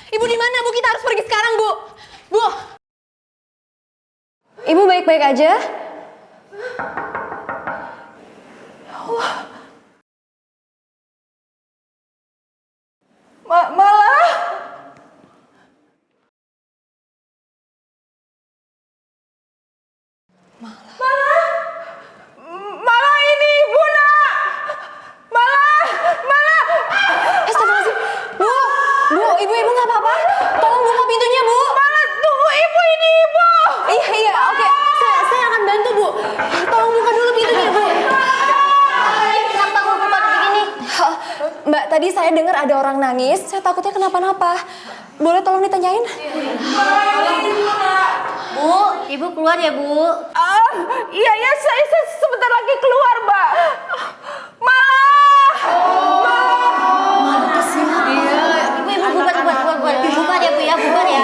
Ibu di mana, Bu? Kita harus pergi sekarang, Bu. Bu. Ibu baik-baik aja? Ya Allah. Malah. Malah ini Ibu, Nak. Malah. Astagfirullahaladzim. Bu, Ibu nggak apa-apa? Tolong buka pintunya, Bu. Malah, tunggu Ibu, ini Ibu. Iya, oke. Saya akan bantu, Bu. Tolong buka dulu pintunya, Bu. Kenapa aku buka begini? Mbak, tadi saya dengar ada orang nangis. Saya takutnya kenapa-napa. Boleh tolong ditanyain? Bu, Ibu keluar ya, Bu. Iya, saya sebentar lagi keluar, Mbak. Malah kesini. Ibu, bubar ya, Bu ya, bubar ya.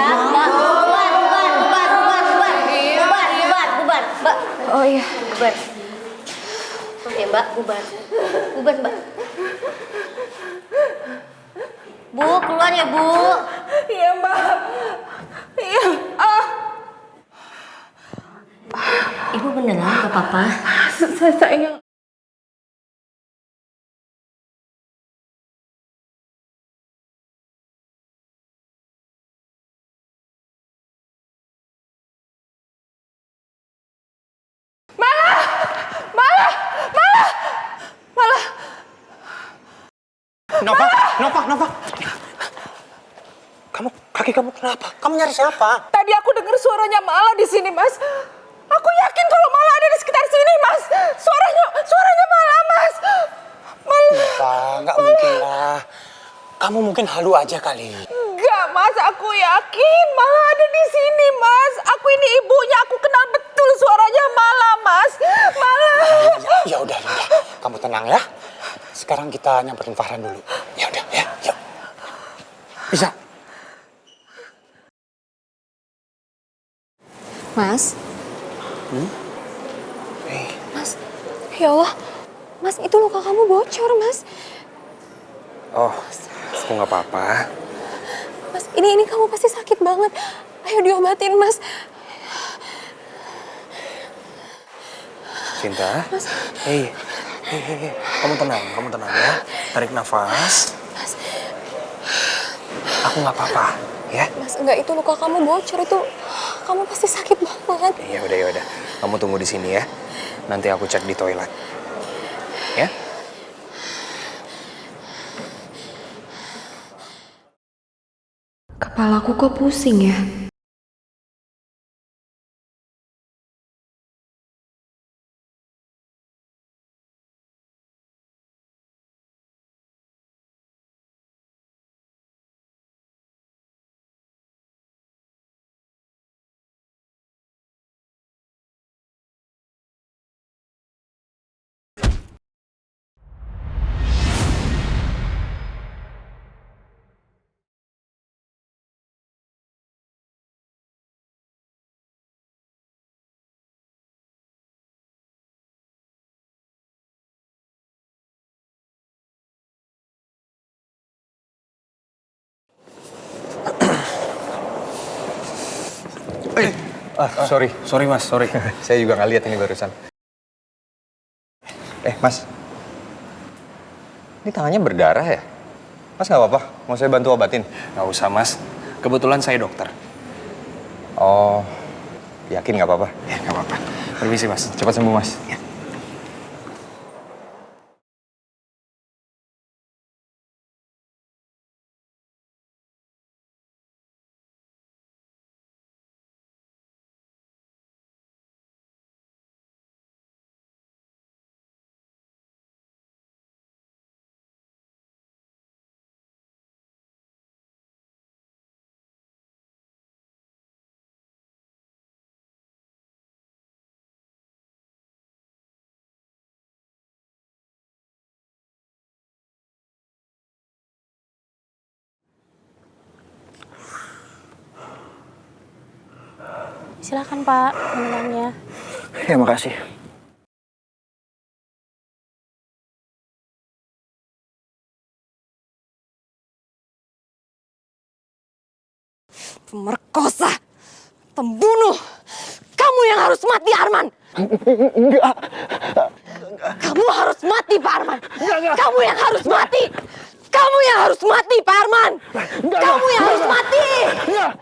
Mbak, bubar. Mbak, Oh iya. bubar. Oke, Mbak, bubar, Mbak. Bu, keluar ya, Bu. Iya, Mbak. Iya. Ibu beneran ke Papa? Saya Nova. Kaki kamu kenapa? Kamu nyari siapa? tadi aku dengar suaranya Mala di sini, Mas. Aku yakin kalau Mala ada di sekitar sini, Mas. Suaranya Mala, Mas. Nova, nggak mungkin lah. Kamu mungkin halu aja kali. Enggak, Mas. Aku yakin Mala ada di sini, Mas. Aku ini ibunya. Aku kenal betul suaranya Mala, Mas. Mala. Ya udah. Kamu tenang ya. Sekarang kita nyamperin Farhan dulu. Ya udah, ya, yuk. Bisa. Mas. Hey. Mas. Ya Allah. Mas, itu luka kamu bocor, Mas. Oh, aku nggak apa-apa. Mas, ini kamu pasti sakit banget. Ayo diobatin, Mas. Cinta. Mas. Hei. Kamu tenang ya. Tarik nafas. Mas. Aku nggak apa-apa, ya. Mas, enggak, itu luka kamu bocor. Itu kamu pasti sakit banget. Ya udah. Kamu tunggu di sini ya. Nanti aku cek di toilet. Ya. Kepalaku kok pusing ya? Sorry mas. Saya juga nggak lihat ini barusan. Mas, ini tangannya berdarah ya? Mas nggak apa-apa? Mau saya bantu obatin? Nggak usah, Mas. Kebetulan saya dokter. Oh, yakin nggak apa-apa? Ya, nggak apa-apa. Permisi, Mas. Cepat sembuh mas. Ya. Silakan Pak, minumannya. Ya, makasih. Pemerkosa, pembunuh. Kamu yang harus mati, Arman. Enggak. Kamu harus mati, Pak Arman. Enggak. Kamu yang harus mati. Kamu yang harus mati, Pak Arman. Kamu yang harus mati. Enggak.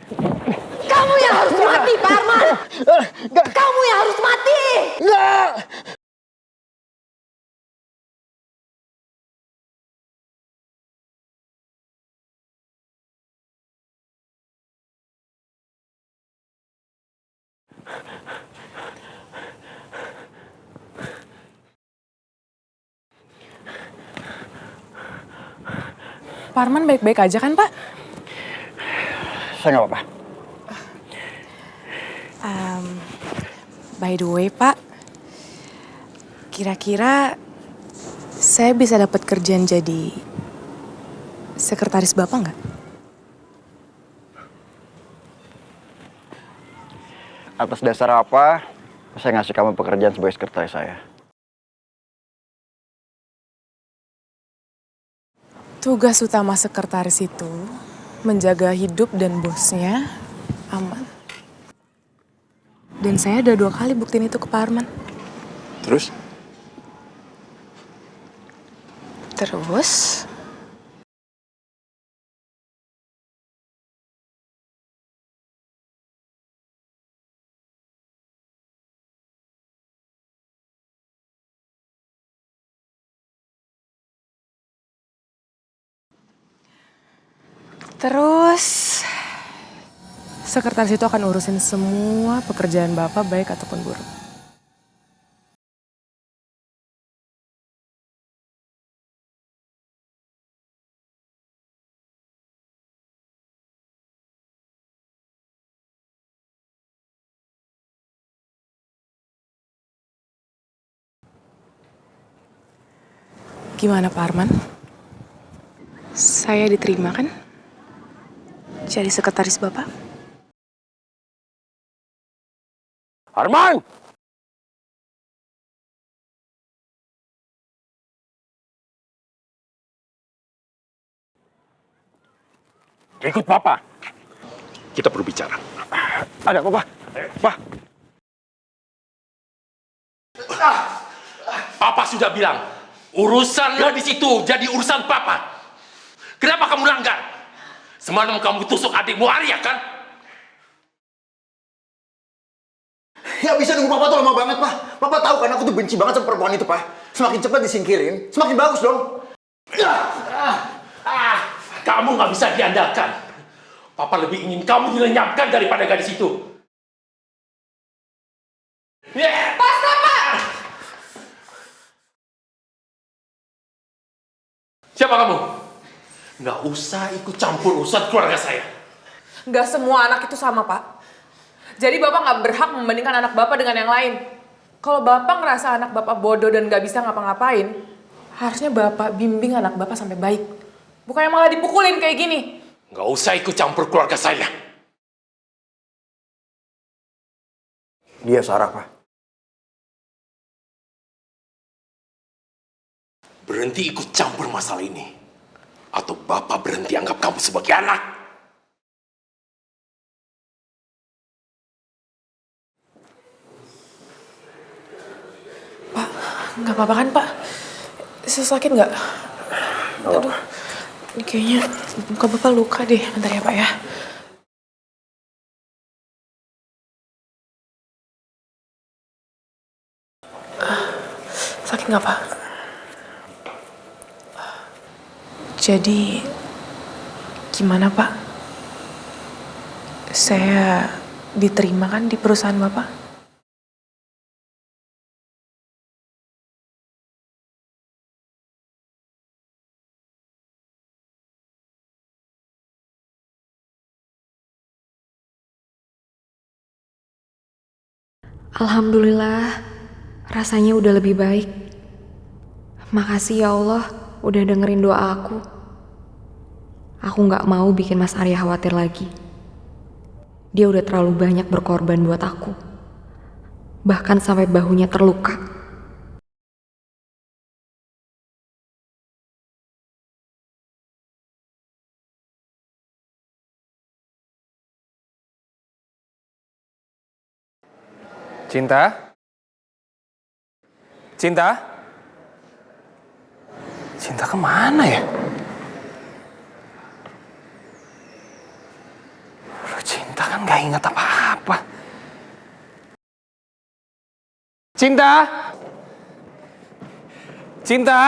Kamu yang harus mati, Pak Arman. Kamu yang harus mati. Enggak. Pak Arman baik-baik aja kan, Pak? Saya nggak apa-apa. By the way, Pak, kira-kira saya bisa dapat kerjaan jadi sekretaris Bapak nggak? Atas dasar apa saya ngasih kamu pekerjaan sebagai sekretaris saya? Tugas utama sekretaris itu menjaga hidup dan bosnya aman. Dan saya udah 2 kali buktiin itu ke Pak Arman. Terus? Terus, sekretaris itu akan urusin semua pekerjaan Bapak baik ataupun buruk. Gimana Pak Arman? Saya diterima kan? Jadi sekretaris Bapak? Arman! Ikut Papa. Kita perlu bicara. Ada apa, Pak? Pak? Papa sudah bilang, urusannya di situ jadi urusan Papa. Kenapa kamu langgar? Semalam kamu tusuk adikmu Arya kan? Ya bisa nunggu Papa tuh lama banget, Pak. Papa tahu kan aku tuh benci banget sama perempuan itu, Pak. Semakin cepat disingkirin, semakin bagus dong. Kamu nggak bisa diandalkan. Papa lebih ingin kamu dilenyapkan daripada gadis itu. Basta, Pak! Siapa kamu? Nggak usah ikut campur urusan keluarga saya. Nggak semua anak itu sama, Pak. Jadi Bapak nggak berhak membandingkan anak Bapak dengan yang lain. Kalau Bapak ngerasa anak Bapak bodoh dan nggak bisa ngapa-ngapain, harusnya Bapak bimbing anak Bapak sampai baik. Bukannya malah dipukulin kayak gini. Nggak usah ikut campur keluarga saya. Dia Sarah, Pak. Berhenti ikut campur masalah ini. Atau Bapak berhenti anggap kamu sebagai anak. Pak, nggak apa-apa kan, Pak? Sakit nggak? Aduh, ini kayaknya muka Bapak luka deh. Bentar ya, Pak ya. Sakit nggak, Pak? Jadi, gimana, Pak? Saya diterima kan di perusahaan Bapak? Alhamdulillah, rasanya udah lebih baik. Makasih ya Allah, udah dengerin doa aku. Aku gak mau bikin Mas Arya khawatir lagi. Dia udah terlalu banyak berkorban buat aku. Bahkan sampai bahunya terluka. Cinta? Cinta? Cinta kemana ya? Cinta kan gak ingat apa-apa. Cinta? Cinta?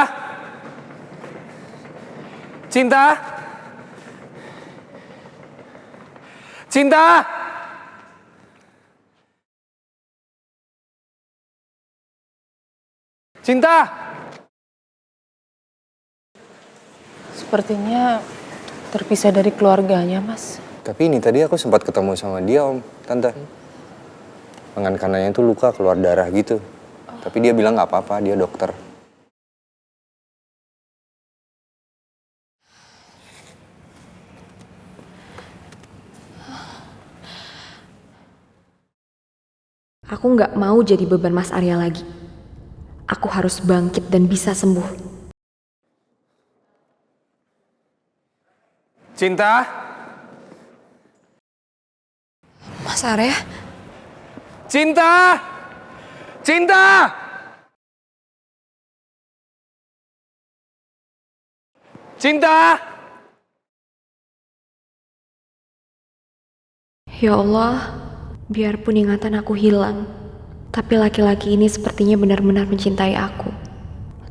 Cinta? Cinta? Cinta? Sepertinya terpisah dari keluarganya, Mas. Tapi ini tadi aku sempat ketemu sama dia, Om, Tante. Lengan kanannya itu luka, keluar darah gitu. Tapi dia bilang nggak apa-apa, dia dokter. Aku nggak mau jadi beban Mas Arya lagi. Aku harus bangkit dan bisa sembuh. Cinta? Mas Arya? Cinta! Cinta! Cinta! Ya Allah, biarpun ingatan aku hilang, tapi laki-laki ini sepertinya benar-benar mencintai aku.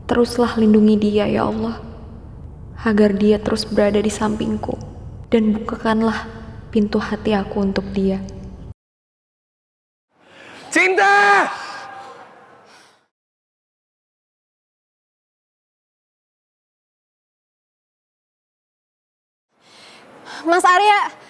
Teruslah lindungi dia, ya Allah, agar dia terus berada di sampingku, dan bukakanlah pintu hati aku untuk dia. Cinta! Mas Arya!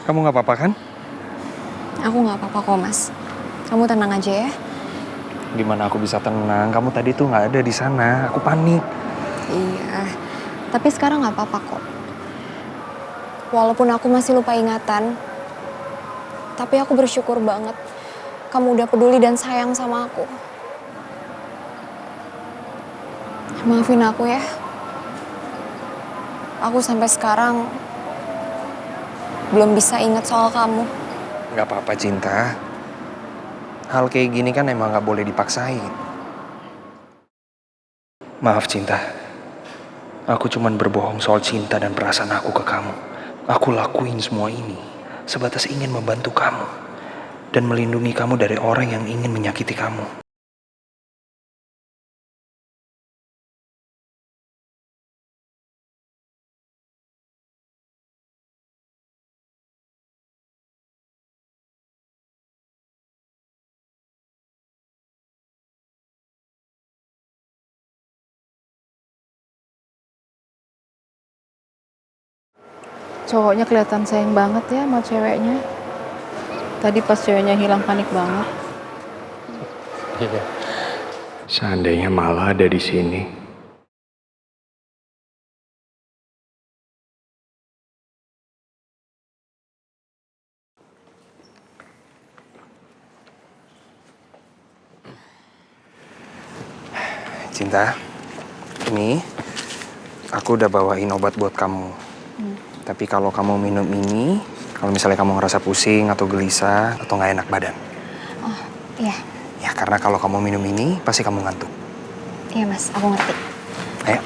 Kamu gak apa-apa kan? Aku nggak apa-apa kok, Mas. Kamu tenang aja ya. Gimana aku bisa tenang? Kamu tadi tuh gak ada di sana. Aku panik. Iya, tapi sekarang nggak apa-apa kok. Walaupun aku masih lupa ingatan, tapi aku bersyukur banget kamu udah peduli dan sayang sama aku. Maafin aku ya. Aku sampai sekarang belum bisa ingat soal kamu. Gak apa-apa, Cinta. Hal kayak gini kan emang gak boleh dipaksain. Maaf, Cinta. Aku cuman berbohong soal cinta dan perasaan aku ke kamu. Aku lakuin semua ini sebatas ingin membantu kamu dan melindungi kamu dari orang yang ingin menyakiti kamu. Cowoknya kelihatan sayang banget ya sama ceweknya. Tadi pas ceweknya hilang panik banget. Iya. Seandainya malah ada di sini. Cinta, ini aku udah bawain obat buat kamu. Tapi kalau kamu minum ini, kalau misalnya kamu ngerasa pusing atau gelisah atau nggak enak badan. Oh, iya. Ya, karena kalau kamu minum ini, pasti kamu ngantuk. Iya, Mas. Aku ngerti. Ayo.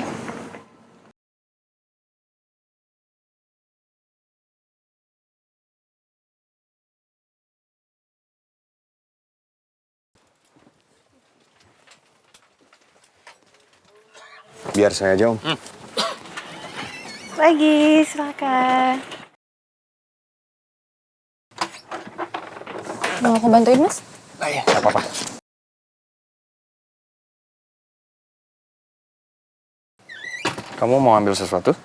Biar saya aja, Om. Lagi, silakan. Mau aku bantuin, Mas? Iya, nggak apa-apa. Kamu mau ambil sesuatu?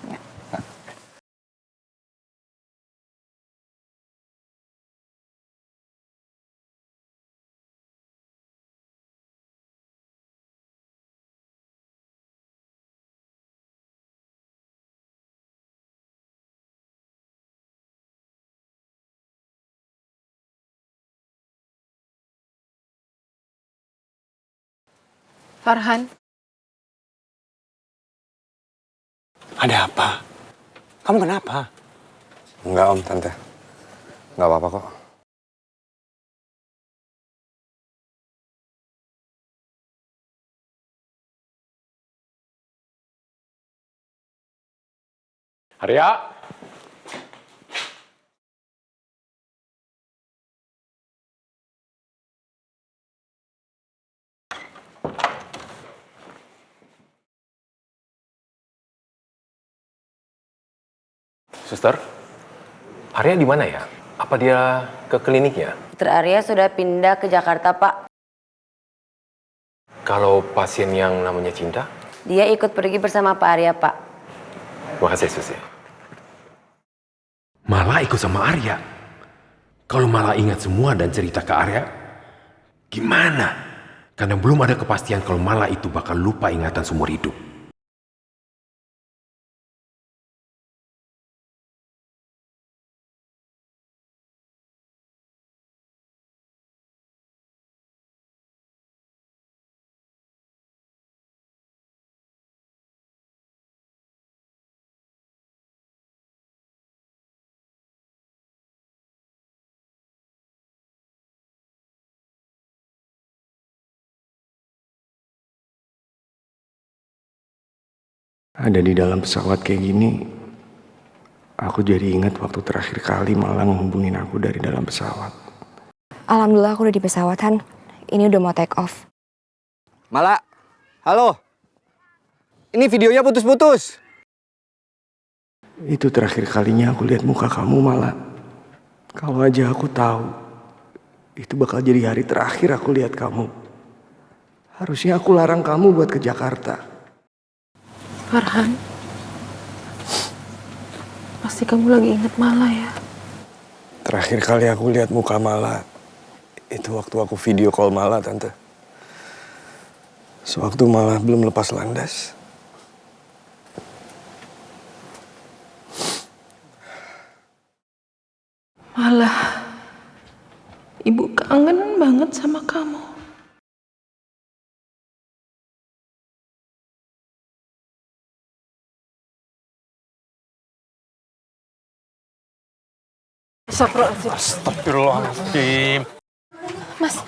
Farhan, Ada apa? Kamu kenapa? Enggak om, tante. Nggak apa-apa kok. Arya. Suster, Arya di mana ya? Apa dia ke kliniknya? Dokter Arya sudah pindah ke Jakarta, Pak. Kalau pasien yang namanya Cinta? Dia ikut pergi bersama Pak Arya, Pak. Terima kasih, Susi. Malah ikut sama Arya. Kalau malah ingat semua dan cerita ke Arya, gimana? Karena belum ada kepastian kalau malah itu bakal lupa ingatan seumur hidup. Ada di dalam pesawat kayak gini, aku jadi ingat waktu terakhir kali Malang menghubungin aku dari dalam pesawat. Alhamdulillah aku udah di pesawat, Han. Ini udah mau take off. Mala, halo. Ini videonya putus-putus. Itu terakhir kalinya aku lihat muka kamu, Mala. Kalau aja aku tahu, itu bakal jadi hari terakhir aku lihat kamu. Harusnya aku larang kamu buat ke Jakarta. Farhan. Pasti kamu lagi inget Mala ya? Terakhir kali aku lihat muka Mala, itu waktu aku video call Mala, Tante. Sewaktu Mala belum lepas landas. Malah, ibu kangen banget sama kamu. Astagfirullahaladzim. Mas,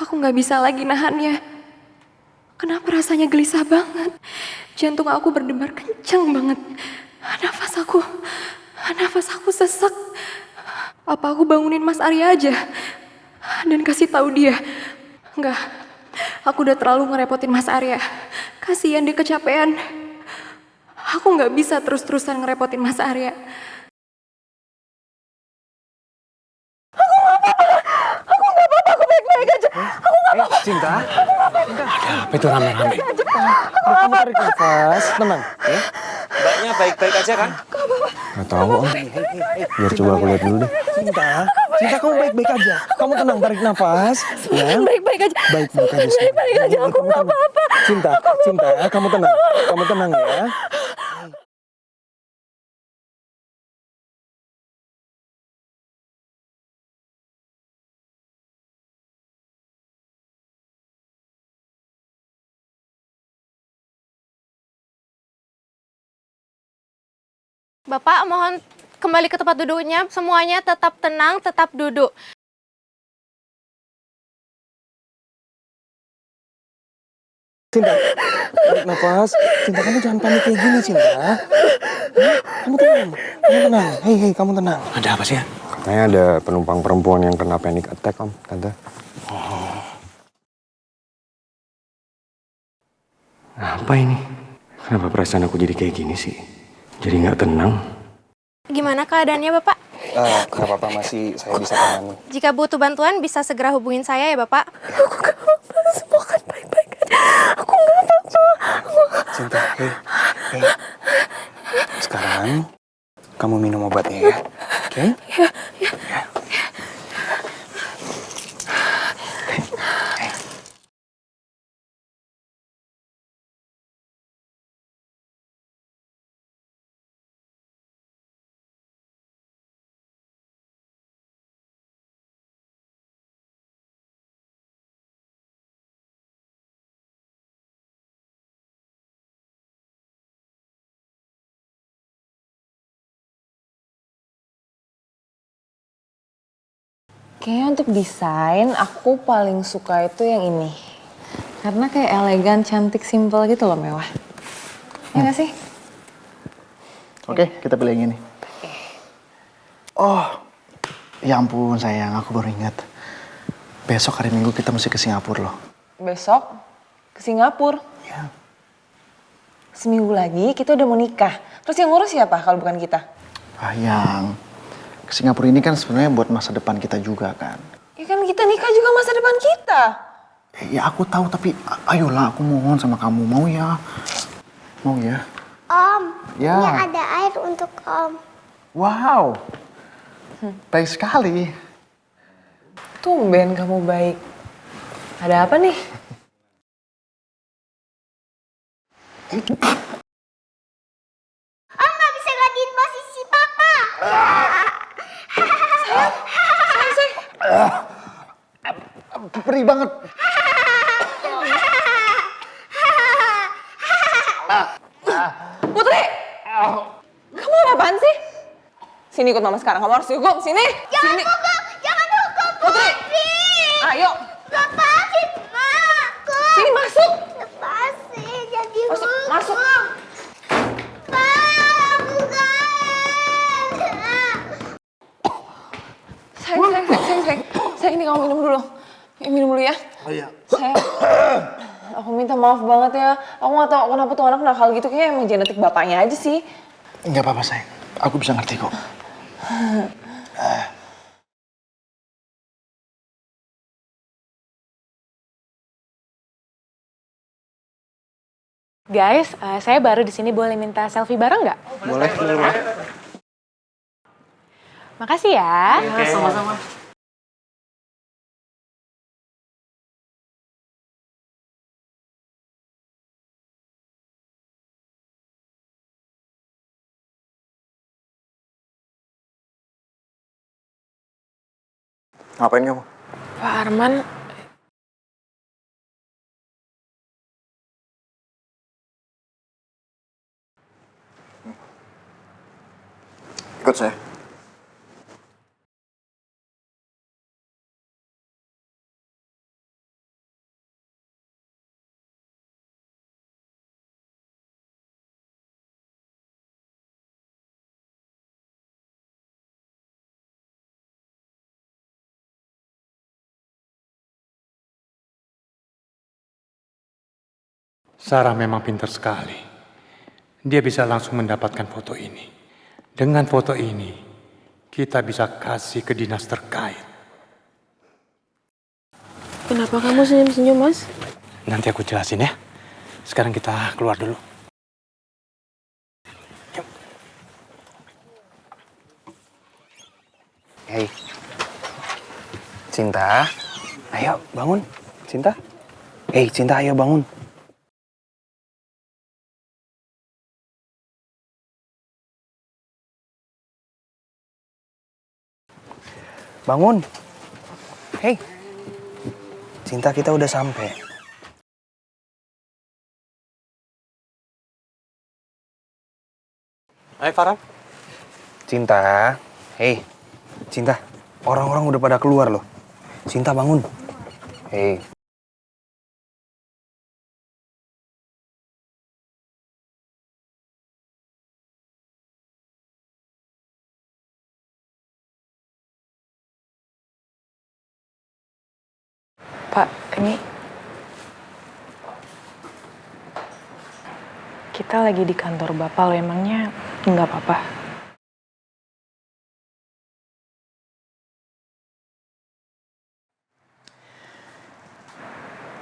aku nggak bisa lagi nahannya. Kenapa rasanya gelisah banget? Jantung aku berdebar kencang banget. Nafas aku sesak. Apa aku bangunin Mas Arya aja dan kasih tahu dia? Enggak, aku udah terlalu ngerepotin Mas Arya. Kasihan dia kecapean. Aku nggak bisa terus-terusan ngerepotin Mas Arya. Cinta? Ada apa itu rame-rame? Kamu tarik nafas, tenang ya. Mbaknya baik-baik aja kan? Gak tahu om. Biar coba aku lihat dulu deh. Cinta kamu baik-baik aja. Kamu tenang, tarik nafas. Ya. Baik-baik aja. Baik-baik aja. Baik-baik aja. Aku nggak apa-apa. Cinta, kamu tenang. Kamu tenang ya. Bapak mohon kembali ke tempat duduknya. Semuanya tetap tenang, tetap duduk. Cinta, tarik nafas. Cinta, kamu jangan panik kayak gini, Cinta. Hah? Kamu tenang, Hei, kamu tenang. Ada apa sih ya? Katanya ada penumpang perempuan yang kena panic attack, Om, Tante. Oh. Apa ini? Kenapa perasaan aku jadi kayak gini sih? Jadi nggak tenang. Gimana keadaannya Bapak? Gak apa-apa, masih saya bisa tangani. Jika butuh bantuan bisa segera hubungin saya ya Bapak. Aku gak apa-apa, semua kan baik-baik aja. Aku gak apa-apa. Cinta, hei. Sekarang kamu minum obatnya ya, oke? Ya. Kayaknya untuk desain aku paling suka itu yang ini. Karena kayak elegan, cantik, simple gitu loh, mewah. Ya nggak sih? Oke, kita pilih yang ini. Oh, ya ampun sayang, aku baru ingat. Besok hari Minggu kita mesti ke Singapura loh. Besok ke Singapura. Ya. Seminggu lagi kita udah mau nikah. Terus yang ngurus siapa kalau bukan kita? Yang ke Singapura ini kan sebenarnya buat masa depan kita juga kan. Ya kan kita nikah juga masa depan kita. Ya aku tahu, tapi ayolah aku mohon sama kamu, mau ya? Mau ya? Om, Ya. ini ada air untuk Om. Wow, baik sekali. Tumben kamu baik. Ada apa nih? Om nggak bisa gantiin posisi Papa. Perih banget. Putri! Kamu apaan sih? Sini ikut mama sekarang, kamu harus hukum. Sini! Jangan Sini! hukum, jangan hukum Putri! Putri. Ayo! Lepasin aku. Sini masuk! Lepasin, jadi Masuk, hukum. masuk. Pak, bukan. Sayang, ini kamu minum dulu. Minum dulu ya. Oh iya. Sayang, aku minta maaf banget ya. Aku gak tahu kenapa tuh anak nakal gitu. Kayaknya emang genetik bapaknya aja sih. Enggak apa-apa sayang, aku bisa ngerti kok. Guys, saya baru di sini, boleh minta selfie bareng nggak? Boleh. Makasih ya. Oke, sama-sama. Ngapain kamu? Pak Arman, Ikut saya. Sarah memang pintar sekali. Dia bisa langsung mendapatkan foto ini. Dengan foto ini, kita bisa kasih ke dinas terkait. Kenapa kamu senyum-senyum, Mas? Nanti aku jelasin ya. Sekarang kita keluar dulu. Hei, Cinta, ayo bangun, Cinta. Hei, Cinta, ayo bangun. Bangun. Hei, Cinta, kita udah sampai. Hai Farah. Cinta, hei, Cinta, orang-orang udah pada keluar loh. Cinta bangun. Hei. Ini kita lagi di kantor Bapak loh, emangnya nggak apa-apa?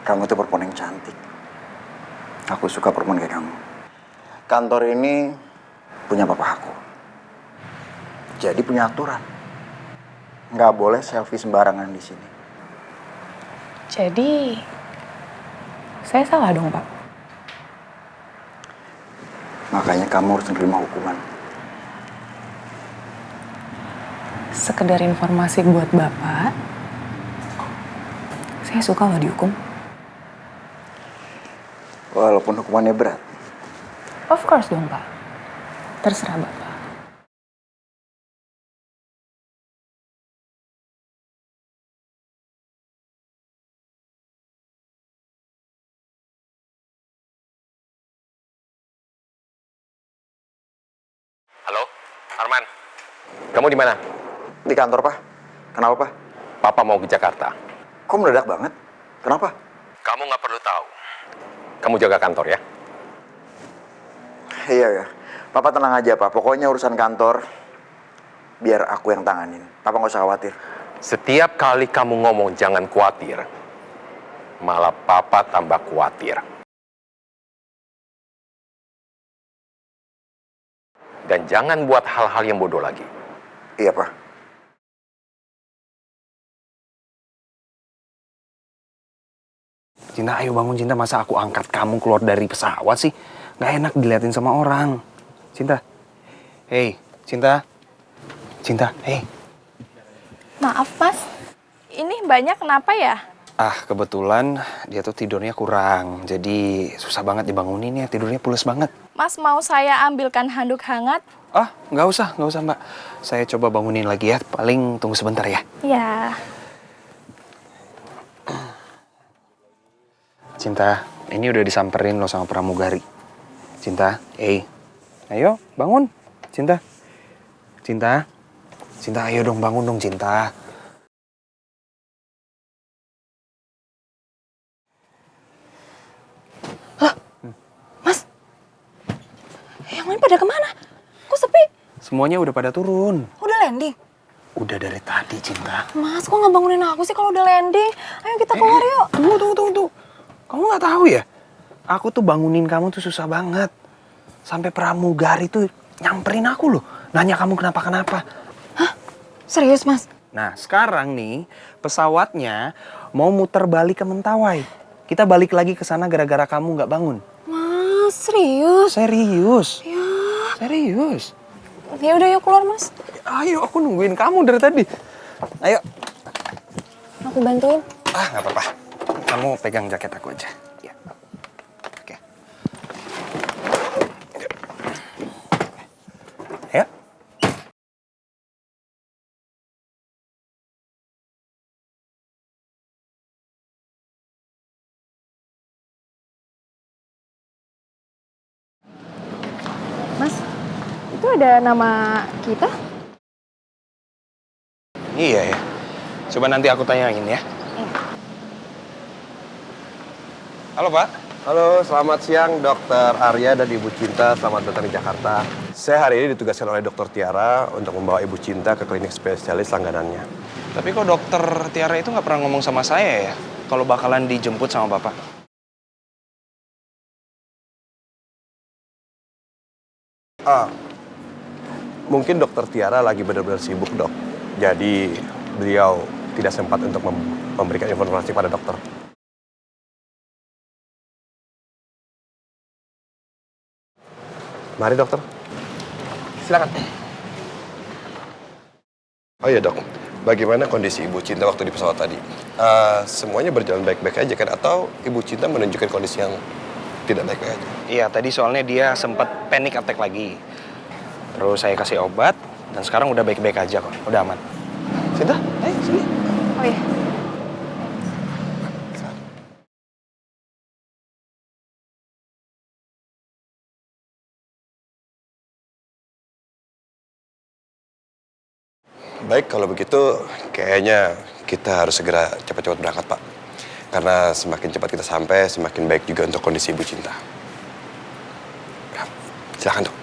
Kamu tuh perempuan yang cantik. Aku suka perempuan kayak kamu. Kantor ini punya papa aku. Jadi punya aturan. Nggak boleh selfie sembarangan di sini. Jadi, saya salah dong, Pak? Makanya kamu harus menerima hukuman. Sekedar informasi buat Bapak, saya suka loh dihukum. Walaupun hukumannya berat. Of course dong, Pak. Terserah Bapak. Halo, Arman. Kamu di mana? Di kantor, Pak. Kenapa, Pak? Papa mau ke Jakarta. Kok mendadak banget? Kenapa? Kamu nggak perlu tahu. Kamu jaga kantor ya. Iya, ya. Papa tenang aja, Pak. Pokoknya urusan kantor, biar aku yang tanganin. Papa nggak usah khawatir. Setiap kali kamu ngomong jangan khawatir, malah Papa tambah khawatir. Dan jangan buat hal-hal yang bodoh lagi. Iya, Pak. Cinta, ayo bangun Cinta. Masa aku angkat kamu keluar dari pesawat sih? Nggak enak diliatin sama orang. Cinta. Hei, Cinta. Cinta, hei. Maaf mas, ini banyak kenapa ya? Ah, kebetulan dia tuh tidurnya kurang. Jadi susah banget dibangunin ya. Tidurnya pules banget. Mas mau saya ambilkan handuk hangat? Ah, nggak usah Mbak. Saya coba bangunin lagi ya. Paling tunggu sebentar ya. Ya. Cinta, ini udah disamperin lo sama pramugari. Cinta, ayo bangun. Cinta, ayo dong bangun dong Cinta. Mas, yang lain pada kemana? Kok sepi? Semuanya udah pada turun. Udah landing? Udah dari tadi Cinta. Mas, kok nggak bangunin aku sih kalau udah landing? Ayo kita keluar yuk. Tunggu. Kamu nggak tahu ya? Aku tuh bangunin kamu tuh susah banget. Sampai pramugari tuh nyamperin aku loh. Nanya kamu kenapa-kenapa. Hah? Serius, Mas? Nah, sekarang nih pesawatnya mau muter balik ke Mentawai. Kita balik lagi ke sana gara-gara kamu nggak bangun. Mas, serius? Serius. Ya. Serius. Ya udah yuk keluar, Mas. Ayo, aku nungguin kamu dari tadi. Ayo. Aku bantuin. Ah, nggak apa-apa. Kamu pegang jaket aku aja. Ya. Oke. Ayo. Mas, itu ada nama kita? Iya ya. Coba nanti aku tanyain ya. Halo Pak. Halo, selamat siang Dokter Arya dan Ibu Cinta. Selamat datang di Jakarta. Saya hari ini ditugaskan oleh Dokter Tiara untuk membawa Ibu Cinta ke klinik spesialis langganannya. Tapi kok Dokter Tiara itu nggak pernah ngomong sama saya ya? Kalau bakalan dijemput sama Bapak. Mungkin Dokter Tiara lagi benar-benar sibuk, Dok. Jadi beliau tidak sempat untuk memberikan informasi pada dokter. Mari dokter. Silakan. Oh iya dok, bagaimana kondisi Ibu Cinta waktu di pesawat tadi? Semuanya berjalan baik-baik aja kan? Atau Ibu Cinta menunjukkan kondisi yang tidak baik-baik aja? Iya, tadi soalnya dia sempat panic attack lagi. Terus saya kasih obat, dan sekarang udah baik-baik aja kok, udah aman. Cinta, ayo sini. Oh iya. Baik, kalau begitu kayaknya kita harus segera cepat-cepat berangkat, Pak. Karena semakin cepat kita sampai, semakin baik juga untuk kondisi Ibu Cinta. Ya, silakan dok.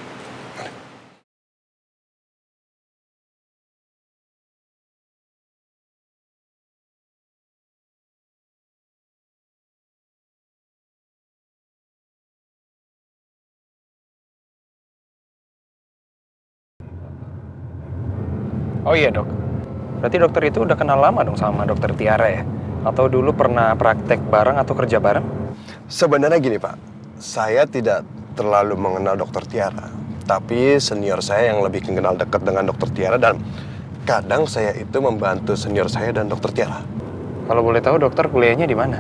Oh iya dok, berarti dokter itu udah kenal lama dong sama dokter Tiara ya? Atau dulu pernah praktek bareng atau kerja bareng? Sebenarnya gini Pak, saya tidak terlalu mengenal dokter Tiara. Tapi senior saya yang lebih kenal dekat dengan dokter Tiara dan kadang saya itu membantu senior saya dan dokter Tiara. Kalau boleh tahu dokter kuliahnya di mana?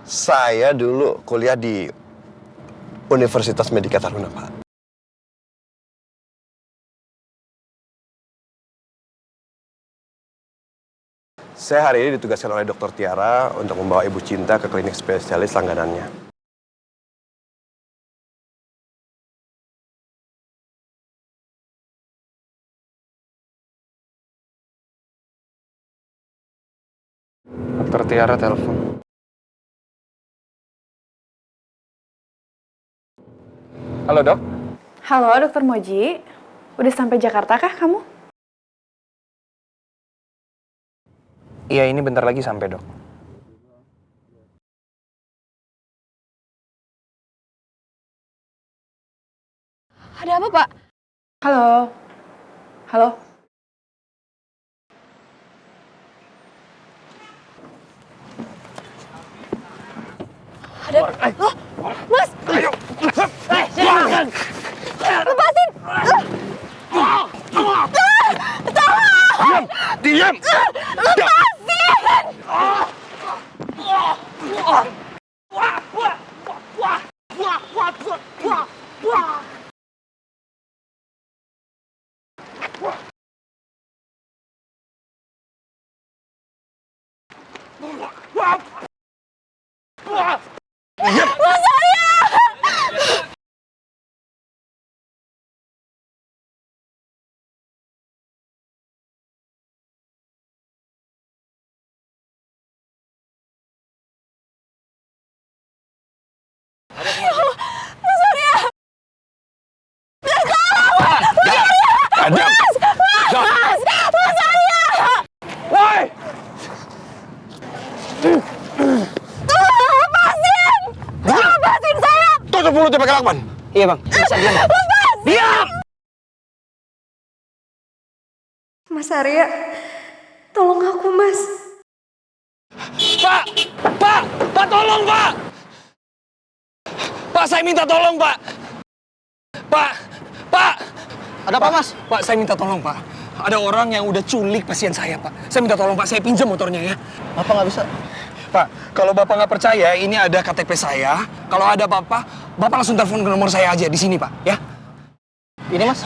Saya dulu kuliah di Universitas Medika Taruna, Pak. Saya hari ini ditugaskan oleh Dokter Tiara untuk membawa Ibu Cinta ke klinik spesialis langganannya. Dokter Tiara telepon. Halo dok. Halo Dokter Moji, udah sampai Jakarta kah kamu? Iya ini bentar lagi sampai dok. Ada apa Pak? Halo, halo. Ada, loh, Mas! Ayo! Lepasin! Tolong! Diam! Lepasin! Mas Arya! Mas Arya! Mas Arya! Woi! Lepasin! Lepasin saya! Tutup mulutnya pakai lakban. Iya bang, bisa diam. Lepas! Diam! Mas Arya, tolong aku Mas. Pak! Pak! Pak tolong pak! Pak saya minta tolong pak! Pak! Pak! Ada apa mas? Pak saya minta tolong pak. Ada orang yang udah culik pasien saya pak. Saya minta tolong pak, saya pinjam motornya ya. Bapak nggak bisa? Pak, kalau bapak nggak percaya, ini ada KTP saya. Kalau ada bapak langsung telepon ke nomor saya aja di sini pak, ya. Ini mas.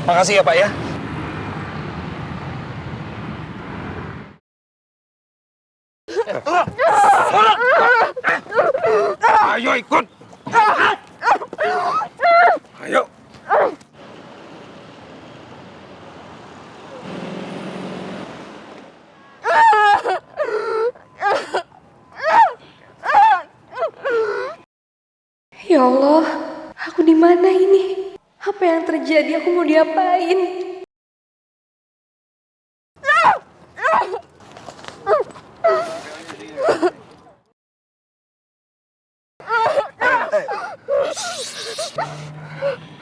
Makasih ya pak ya. Ayo ikut. Ayo. Ya Allah, aku di mana ini? Apa yang terjadi? Aku mau diapain?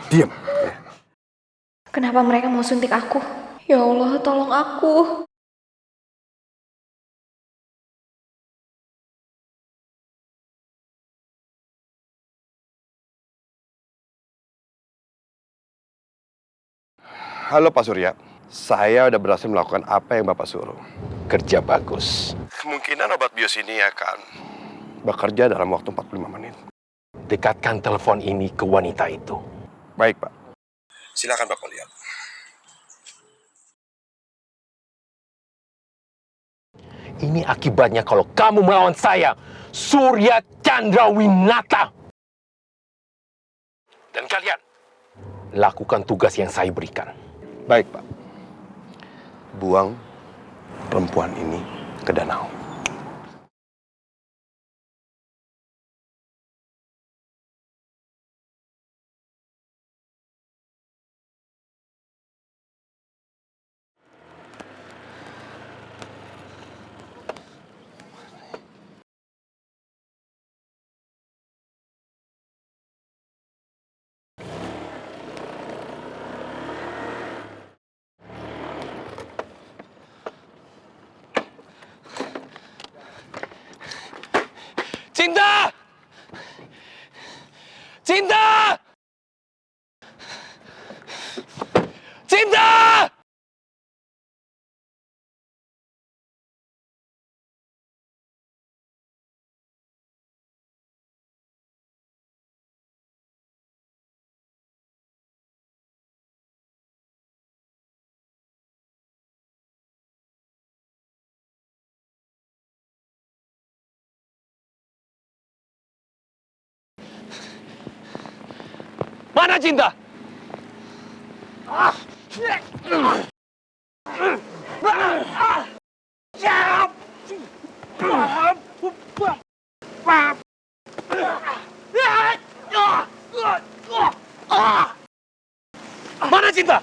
Diam. Kenapa mereka mau suntik aku? Ya Allah, tolong aku. Halo Pak Surya, saya udah berhasil melakukan apa yang Bapak suruh. Kerja bagus. Kemungkinan obat bios ini akan bekerja dalam waktu 45 menit. Dekatkan telepon ini ke wanita itu. Baik Pak. Silakan Bapak lihat. Ini akibatnya kalau kamu melawan saya, Surya Chandrawinata. Dan kalian, lakukan tugas yang saya berikan. Baik, Pak. Buang perempuan ini ke danau. Cinta! Cinta! Cinta! Mana Cinta? Mana Cinta?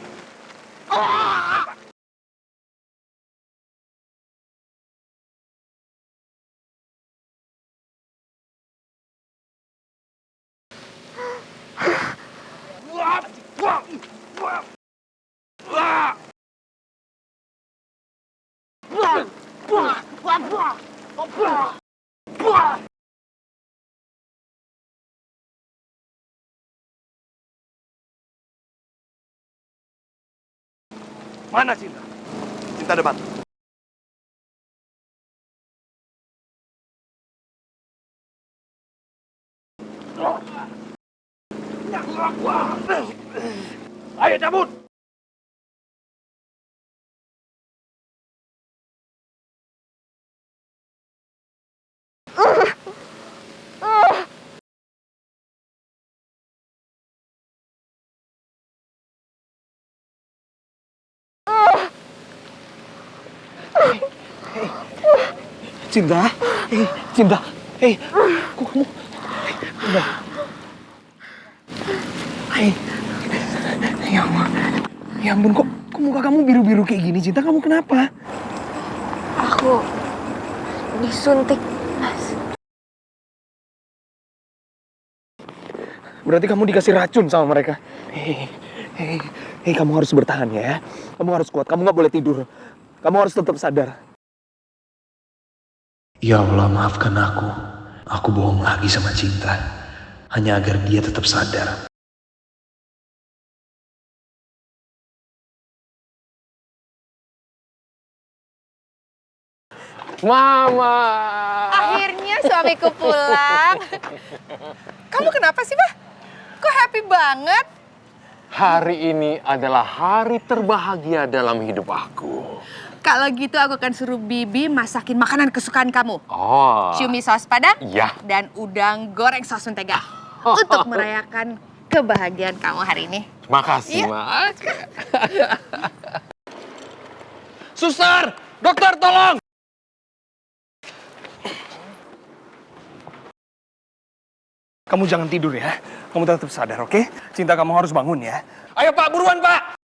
Mana Cinta? Cinta depan. Ayo cabut! Cinta, Cinta, kok kamu, Cinta, ya ampun, kok muka kamu biru-biru kayak gini, Cinta, kamu kenapa? Aku disuntik, Mas. Berarti kamu dikasih racun sama mereka. Hei, kamu harus bertahan ya. Kamu harus kuat, kamu nggak boleh tidur. Kamu harus tetap sadar. Ya Allah, maafkan aku. Aku bohong lagi sama Cinta. Hanya agar dia tetap sadar. Mama! Akhirnya suamiku pulang. Kamu kenapa sih, Bah? Kok happy banget? Hari ini adalah hari terbahagia dalam hidup aku. Kalau gitu aku akan suruh Bibi masakin makanan kesukaan kamu. Oh. Cumi saus padang Iya. dan udang goreng saus mentega. Untuk merayakan kebahagiaan kamu hari ini. Makasih, Iya. Ma. Suster! Dokter, tolong! Kamu jangan tidur ya. Kamu tetap sadar, oke? Cinta, kamu harus bangun ya. Ayo Pak, buruan Pak!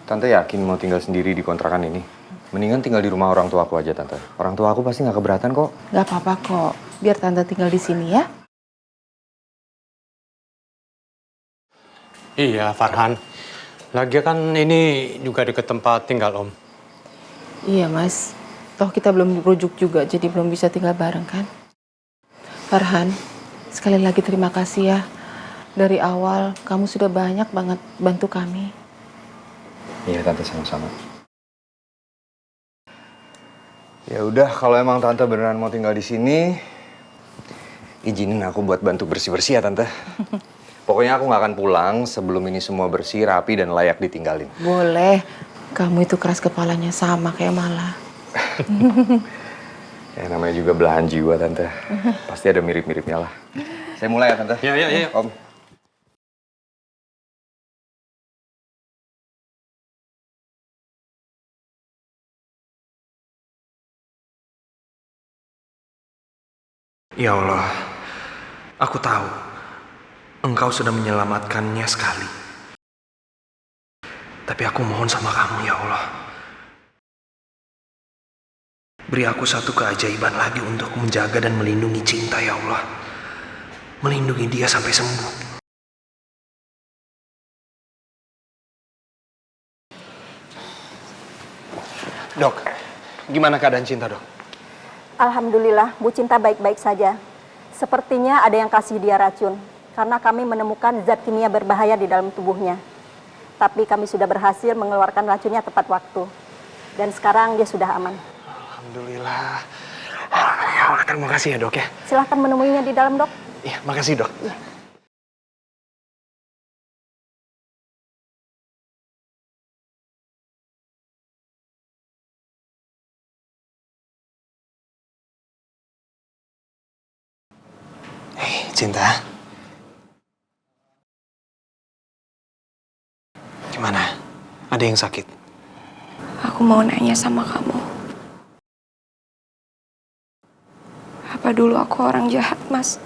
Tante yakin mau tinggal sendiri di kontrakan ini? Mendingan tinggal di rumah orang tua aku aja, Tante. Orang tua aku pasti nggak keberatan kok. Gak apa-apa kok. Biar Tante tinggal di sini ya. Iya, Farhan. Lagi kan ini juga deket tempat tinggal Om. Iya, Mas. Toh kita belum rujuk juga, jadi belum bisa tinggal bareng kan? Farhan, sekali lagi terima kasih ya. Dari awal kamu sudah banyak banget bantu kami. Iya, Tante, sama-sama. Ya udah, kalau emang Tante beneran mau tinggal di sini, izinin aku buat bantu bersih-bersih ya, Tante. Pokoknya aku nggak akan pulang sebelum ini semua bersih, rapi, dan layak ditinggalin. Boleh. Kamu itu keras kepalanya sama kayak Mala. Ya namanya juga belahan jiwa, Tante. Pasti ada mirip-miripnya lah. Saya mulai ya, Tante. Ya. Om. Ya Allah, aku tahu Engkau sudah menyelamatkannya sekali. Tapi aku mohon sama kamu ya Allah. Beri aku satu keajaiban lagi untuk menjaga dan melindungi Cinta ya Allah. Melindungi dia sampai sembuh. Dok, gimana keadaan Cinta, Dok? Alhamdulillah, Bu Cinta baik-baik saja. Sepertinya ada yang kasih dia racun, karena kami menemukan zat kimia berbahaya di dalam tubuhnya. Tapi kami sudah berhasil mengeluarkan racunnya tepat waktu. Dan sekarang dia sudah aman. Alhamdulillah. Ya, terima kasih ya, Dok ya. Silahkan menemuinya di dalam, Dok. Iya, makasih, Dok. Ya. Cinta. Gimana? Ada yang sakit? Aku mau nanya sama kamu. Apa dulu aku orang jahat, Mas?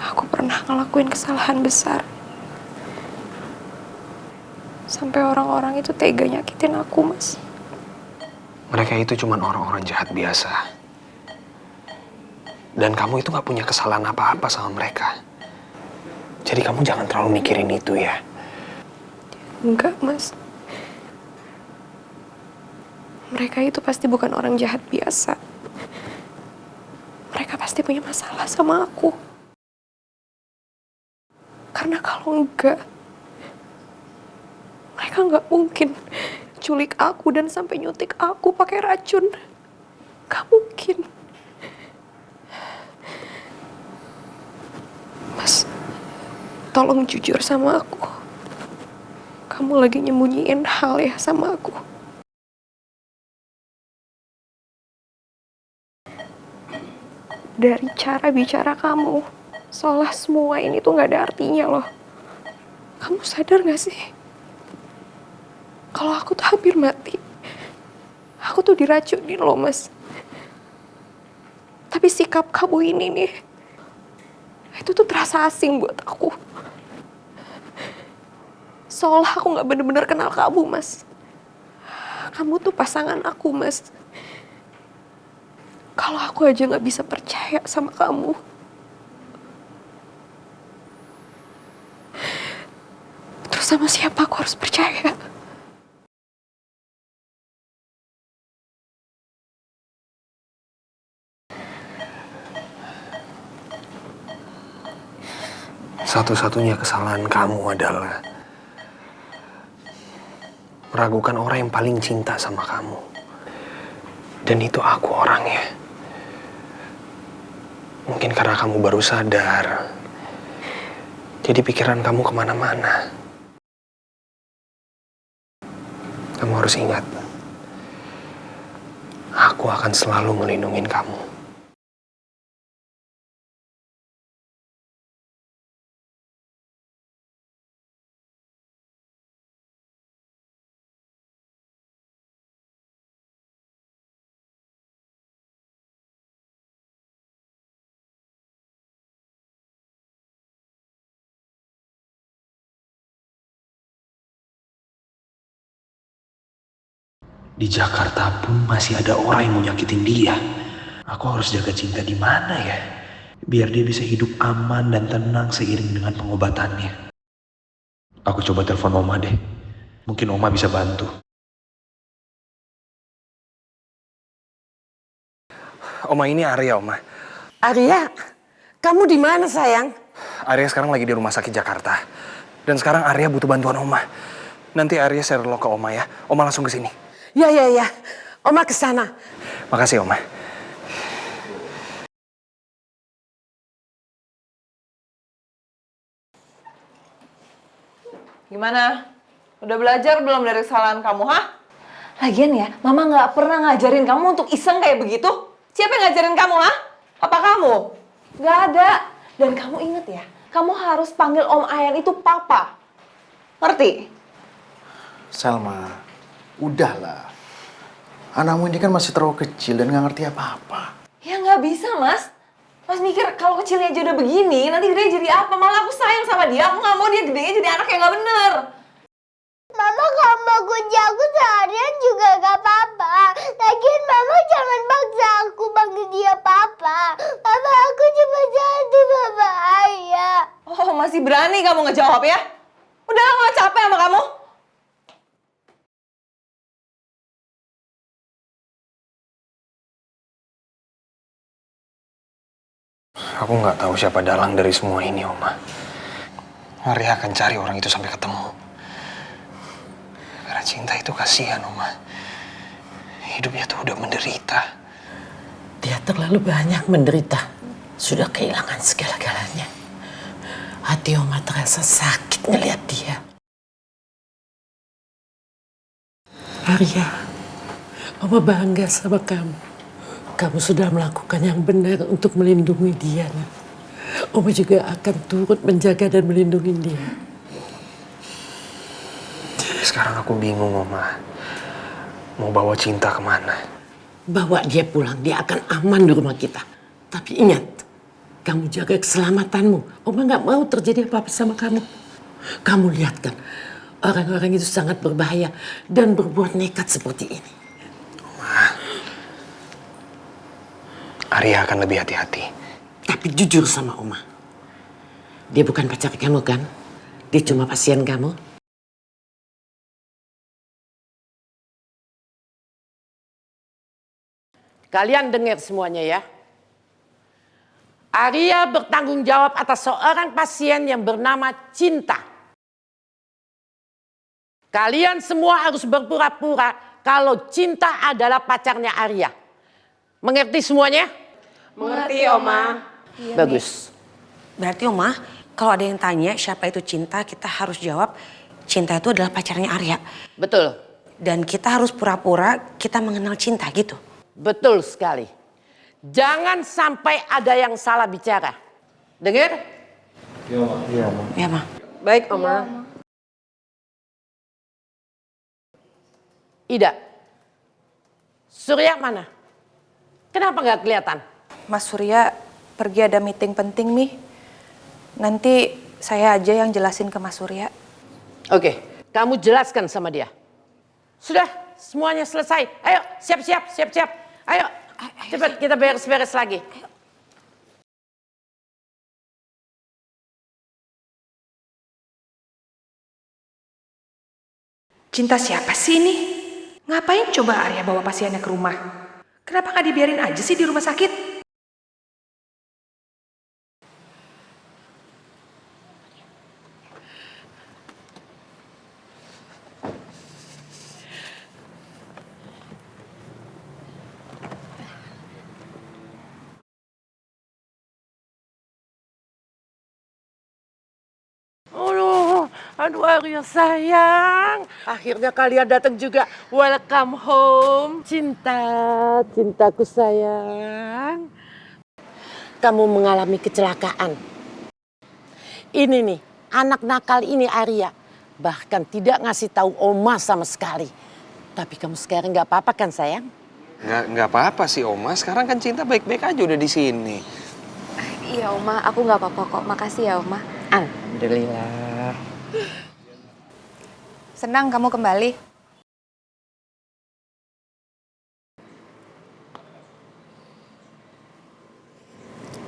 Aku pernah ngelakuin kesalahan besar. Sampai orang-orang itu tega nyakitin aku, Mas. Mereka itu cuma orang-orang jahat biasa. Dan kamu itu gak punya kesalahan apa-apa sama mereka. Jadi kamu jangan terlalu mikirin itu ya. Enggak, Mas. Mereka itu pasti bukan orang jahat biasa. Mereka pasti punya masalah sama aku. Karena kalau enggak, mereka nggak mungkin culik aku dan sampai nyuntik aku pakai racun. Gak mungkin. Mas, tolong jujur sama aku. Kamu lagi nyembunyiin hal ya sama aku. Dari cara bicara kamu, seolah semua ini tuh gak ada artinya loh. Kamu sadar gak sih? Kalau aku tuh hampir mati. Aku tuh diracunin loh, Mas. Tapi sikap kamu ini nih, itu tuh terasa asing buat aku. Seolah aku gak bener-bener kenal kamu, Mas. Kamu tuh pasangan aku, Mas. Kalau aku aja gak bisa percaya sama kamu, terus sama siapa aku harus percaya? Satu-satunya kesalahan kamu adalah meragukan orang yang paling cinta sama kamu. Dan itu aku orangnya. Mungkin karena kamu baru sadar, jadi pikiran kamu kemana-mana. Kamu harus ingat, aku akan selalu melindungi kamu. Di Jakarta pun masih ada orang yang mau nyakitin dia. Aku harus jaga Cinta di mana ya? Biar dia bisa hidup aman dan tenang seiring dengan pengobatannya. Aku coba telepon Oma deh. Mungkin Oma bisa bantu. Oma, ini Arya, Oma. Arya, kamu di mana sayang? Arya sekarang lagi di rumah sakit Jakarta. Dan sekarang Arya butuh bantuan Oma. Nanti Arya share lo ke Oma ya. Oma langsung ke sini. Ya, Oma ke sana. Makasih, Oma. Gimana? Udah belajar belum dari kesalahan kamu, hah? Lagian ya, Mama nggak pernah ngajarin kamu untuk iseng kayak begitu. Siapa yang ngajarin kamu, ha? Apa kamu? Nggak ada. Dan kamu inget ya, kamu harus panggil Om Ayan itu Papa. Ngerti? Salma, udahlah. Anakmu ini kan masih terlalu kecil dan nggak ngerti apa-apa. Ya nggak bisa, Mas. Mas mikir kalau kecilnya aja udah begini, nanti gedenya jadi apa? Malah aku sayang sama dia, aku nggak mau dia gedenya jadi anak yang nggak bener. Mama kalau mau kunci aku seharian juga gak apa-apa. Lagian Mama jangan paksa aku panggil dia Papa. Papa aku cuma satu, Papa Ayah. Oh, masih berani kamu ngejawab ya? Udah nggak capek sama kamu? Aku nggak tahu siapa dalang dari semua ini, Oma. Arya akan cari orang itu sampai ketemu. Karena cinta itu kasihan, Oma. Hidupnya tuh udah menderita. Dia terlalu banyak menderita. Sudah kehilangan segala-galanya. Hati Oma terasa sakit ngeliat dia. Arya, Oma bangga sama kamu. Kamu sudah melakukan yang benar untuk melindungi dia. Oma juga akan turut menjaga dan melindungi dia. Sekarang aku bingung, Oma. Mau bawa Cinta kemana? Bawa dia pulang, dia akan aman di rumah kita. Tapi ingat, kamu jaga keselamatanmu. Oma nggak mau terjadi apa-apa sama kamu. Kamu lihat kan, orang-orang itu sangat berbahaya dan berbuat nekat seperti ini. Arya akan lebih hati-hati. Tapi jujur sama Oma. Dia bukan pacar kamu kan? Dia cuma pasien kamu. Kalian dengar semuanya ya. Arya bertanggung jawab atas seorang pasien yang bernama Cinta. Kalian semua harus berpura-pura kalau Cinta adalah pacarnya Arya. Mengerti semuanya? Mengerti, Oma. Bagus. Berarti Oma, kalau ada yang tanya siapa itu Cinta, kita harus jawab Cinta itu adalah pacarnya Arya. Betul. Dan kita harus pura-pura kita mengenal Cinta gitu. Betul sekali. Jangan sampai ada yang salah bicara. Dengar? Iya, Ma. Iya, Ma. Ya, Ma. Baik, Oma. Ida. Surya mana? Kenapa nggak kelihatan? Mas Surya pergi ada meeting penting, Mi. Nanti saya aja yang jelasin ke Mas Surya. Oke, kamu jelaskan sama dia. Sudah, semuanya selesai. Ayo, siap-siap. Ayo, cepat kita beres-beres lagi. Cinta siapa sih ini? Ngapain coba Arya bawa pasiennya ke rumah? Kenapa nggak dibiarin aja sih di rumah sakit? Aduh Arya sayang, akhirnya kalian datang juga. Welcome home, cintaku sayang. Kamu mengalami kecelakaan. Ini nih, anak nakal ini Arya. Bahkan tidak ngasih tahu Oma sama sekali. Tapi kamu sekarang nggak apa-apa kan sayang? Nggak apa-apa sih, Oma. Sekarang kan Cinta baik-baik aja udah di sini. Iya Oma, aku nggak apa-apa kok. Makasih ya Oma. Alhamdulillah. Senang kamu kembali.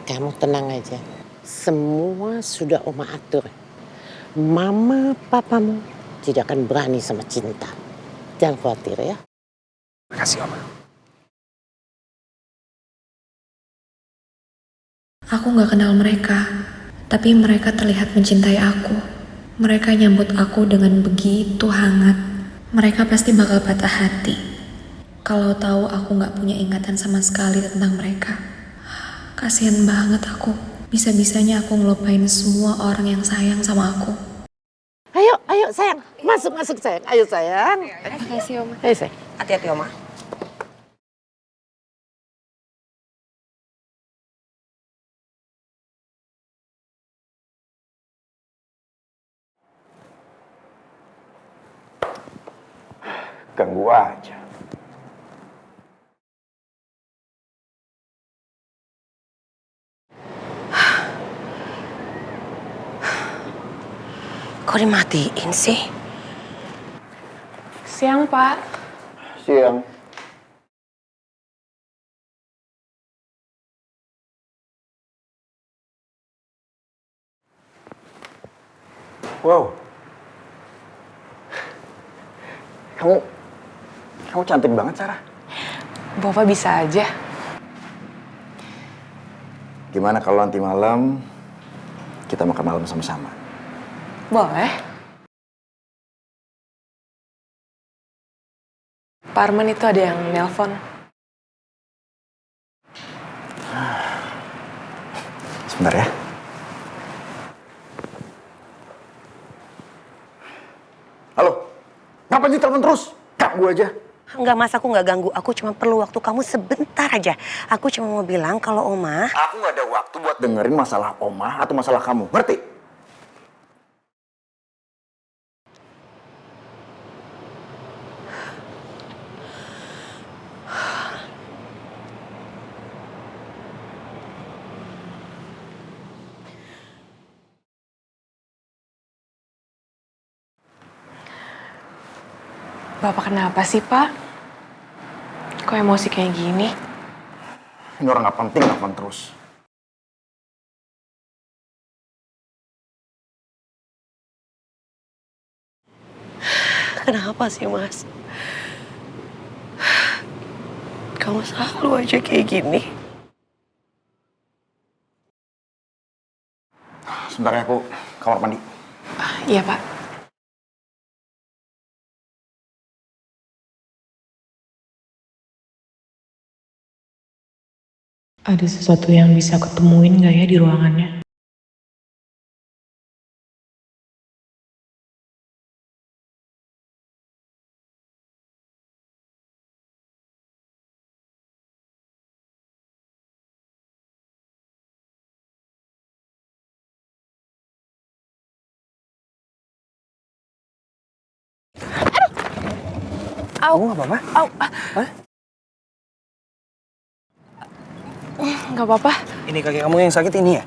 Kamu tenang aja. Semua sudah Oma atur. Mama, papamu tidak akan berani sama Cinta. Jangan khawatir ya. Makasih, Oma. Aku nggak kenal mereka, tapi mereka terlihat mencintai aku. Mereka nyambut aku dengan begitu hangat. Mereka pasti bakal patah hati kalau tahu aku nggak punya ingatan sama sekali tentang mereka. Kasian banget aku. Bisa-bisanya aku ngelupain semua orang yang sayang sama aku. Ayo Ayo sayang, masuk sayang. Ayo sayang. Makasih, Oma. Ayo sayang. Hati-hati, Oma. Ganggu aja. Kok dimatiin sih? Siang, Pak. Siang. Wow. Kamu cantik banget, Sarah. Bapak bisa aja. Gimana kalau nanti malam kita makan malam sama-sama? Boleh. Pak Arman itu ada yang nelpon. Sebentar ya. Halo, ngapain sih telepon terus? Ganggu aja. Enggak mas, aku nggak ganggu. Aku cuma perlu waktu kamu sebentar aja. Aku cuma mau bilang kalau Oma... Aku nggak ada waktu buat dengerin masalah Oma atau masalah kamu, ngerti? Bapak kenapa sih, Pak? Kok emosi kayak gini? Ini orang nggak penting telepon terus. Kenapa sih mas? Kamu selalu aja kayak gini. Sebentar ya, aku kamar mandi. Iya, Pak. Ada sesuatu yang bisa aku temuin nggak ya di ruangannya? Kamu nggak apa-apa? Nggak apa-apa. Ini kaki kamu yang sakit ini ya?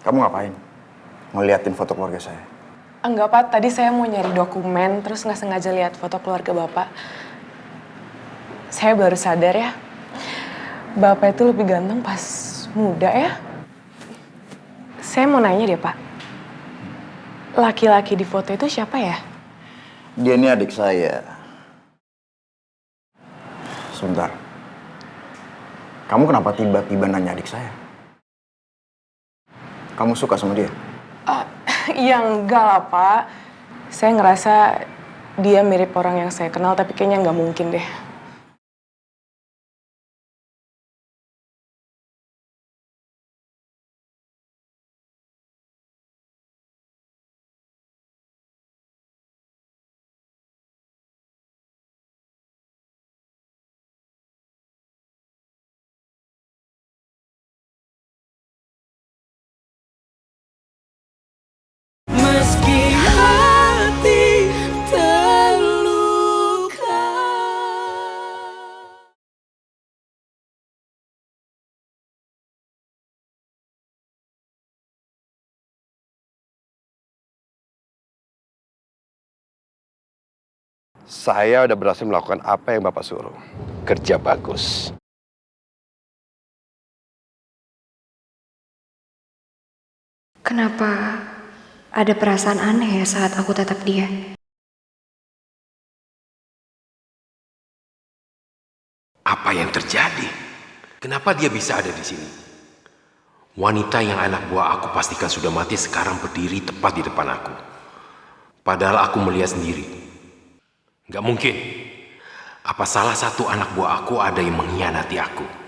Kamu ngapain? Ngeliatin foto keluarga saya? Enggak, Pak. Tadi saya mau nyari dokumen, terus nggak sengaja lihat foto keluarga Bapak. Saya baru sadar ya, Bapak itu lebih ganteng pas muda ya. Saya mau nanya deh, Pak. Laki-laki di foto itu siapa ya? Dia ini adik saya. Sebentar. Kamu kenapa tiba-tiba nanya adik saya? Kamu suka sama dia? Ya enggak lah, Pak. Saya ngerasa dia mirip orang yang saya kenal, tapi kayaknya nggak mungkin deh. Meski hati terluka. Saya udah berhasil melakukan apa yang Bapak suruh. Kerja bagus. Kenapa ada perasaan aneh ya saat aku tatap dia? Apa yang terjadi? Kenapa dia bisa ada di sini? Wanita yang anak buah aku pastikan sudah mati sekarang berdiri tepat di depan aku. Padahal aku melihat sendiri. Gak mungkin. Apa salah satu anak buah aku ada yang mengkhianati aku?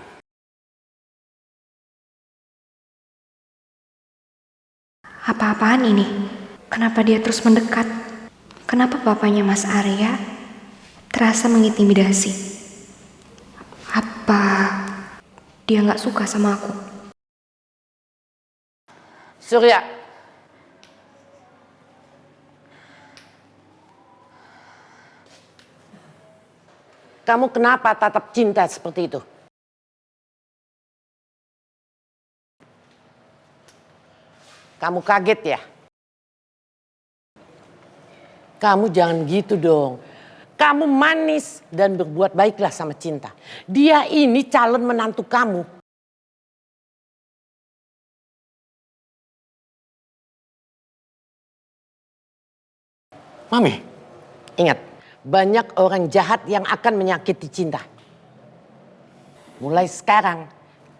Apa-apaan ini? Kenapa dia terus mendekat? Kenapa papanya Mas Arya terasa mengintimidasi? Apa dia nggak suka sama aku? Surya. Kamu kenapa tatap cinta seperti itu? Kamu kaget ya? Kamu jangan gitu dong. Kamu manis dan berbuat baiklah sama Cinta. Dia ini calon menantu kamu. Mami, ingat, banyak orang jahat yang akan menyakiti Cinta. Mulai sekarang,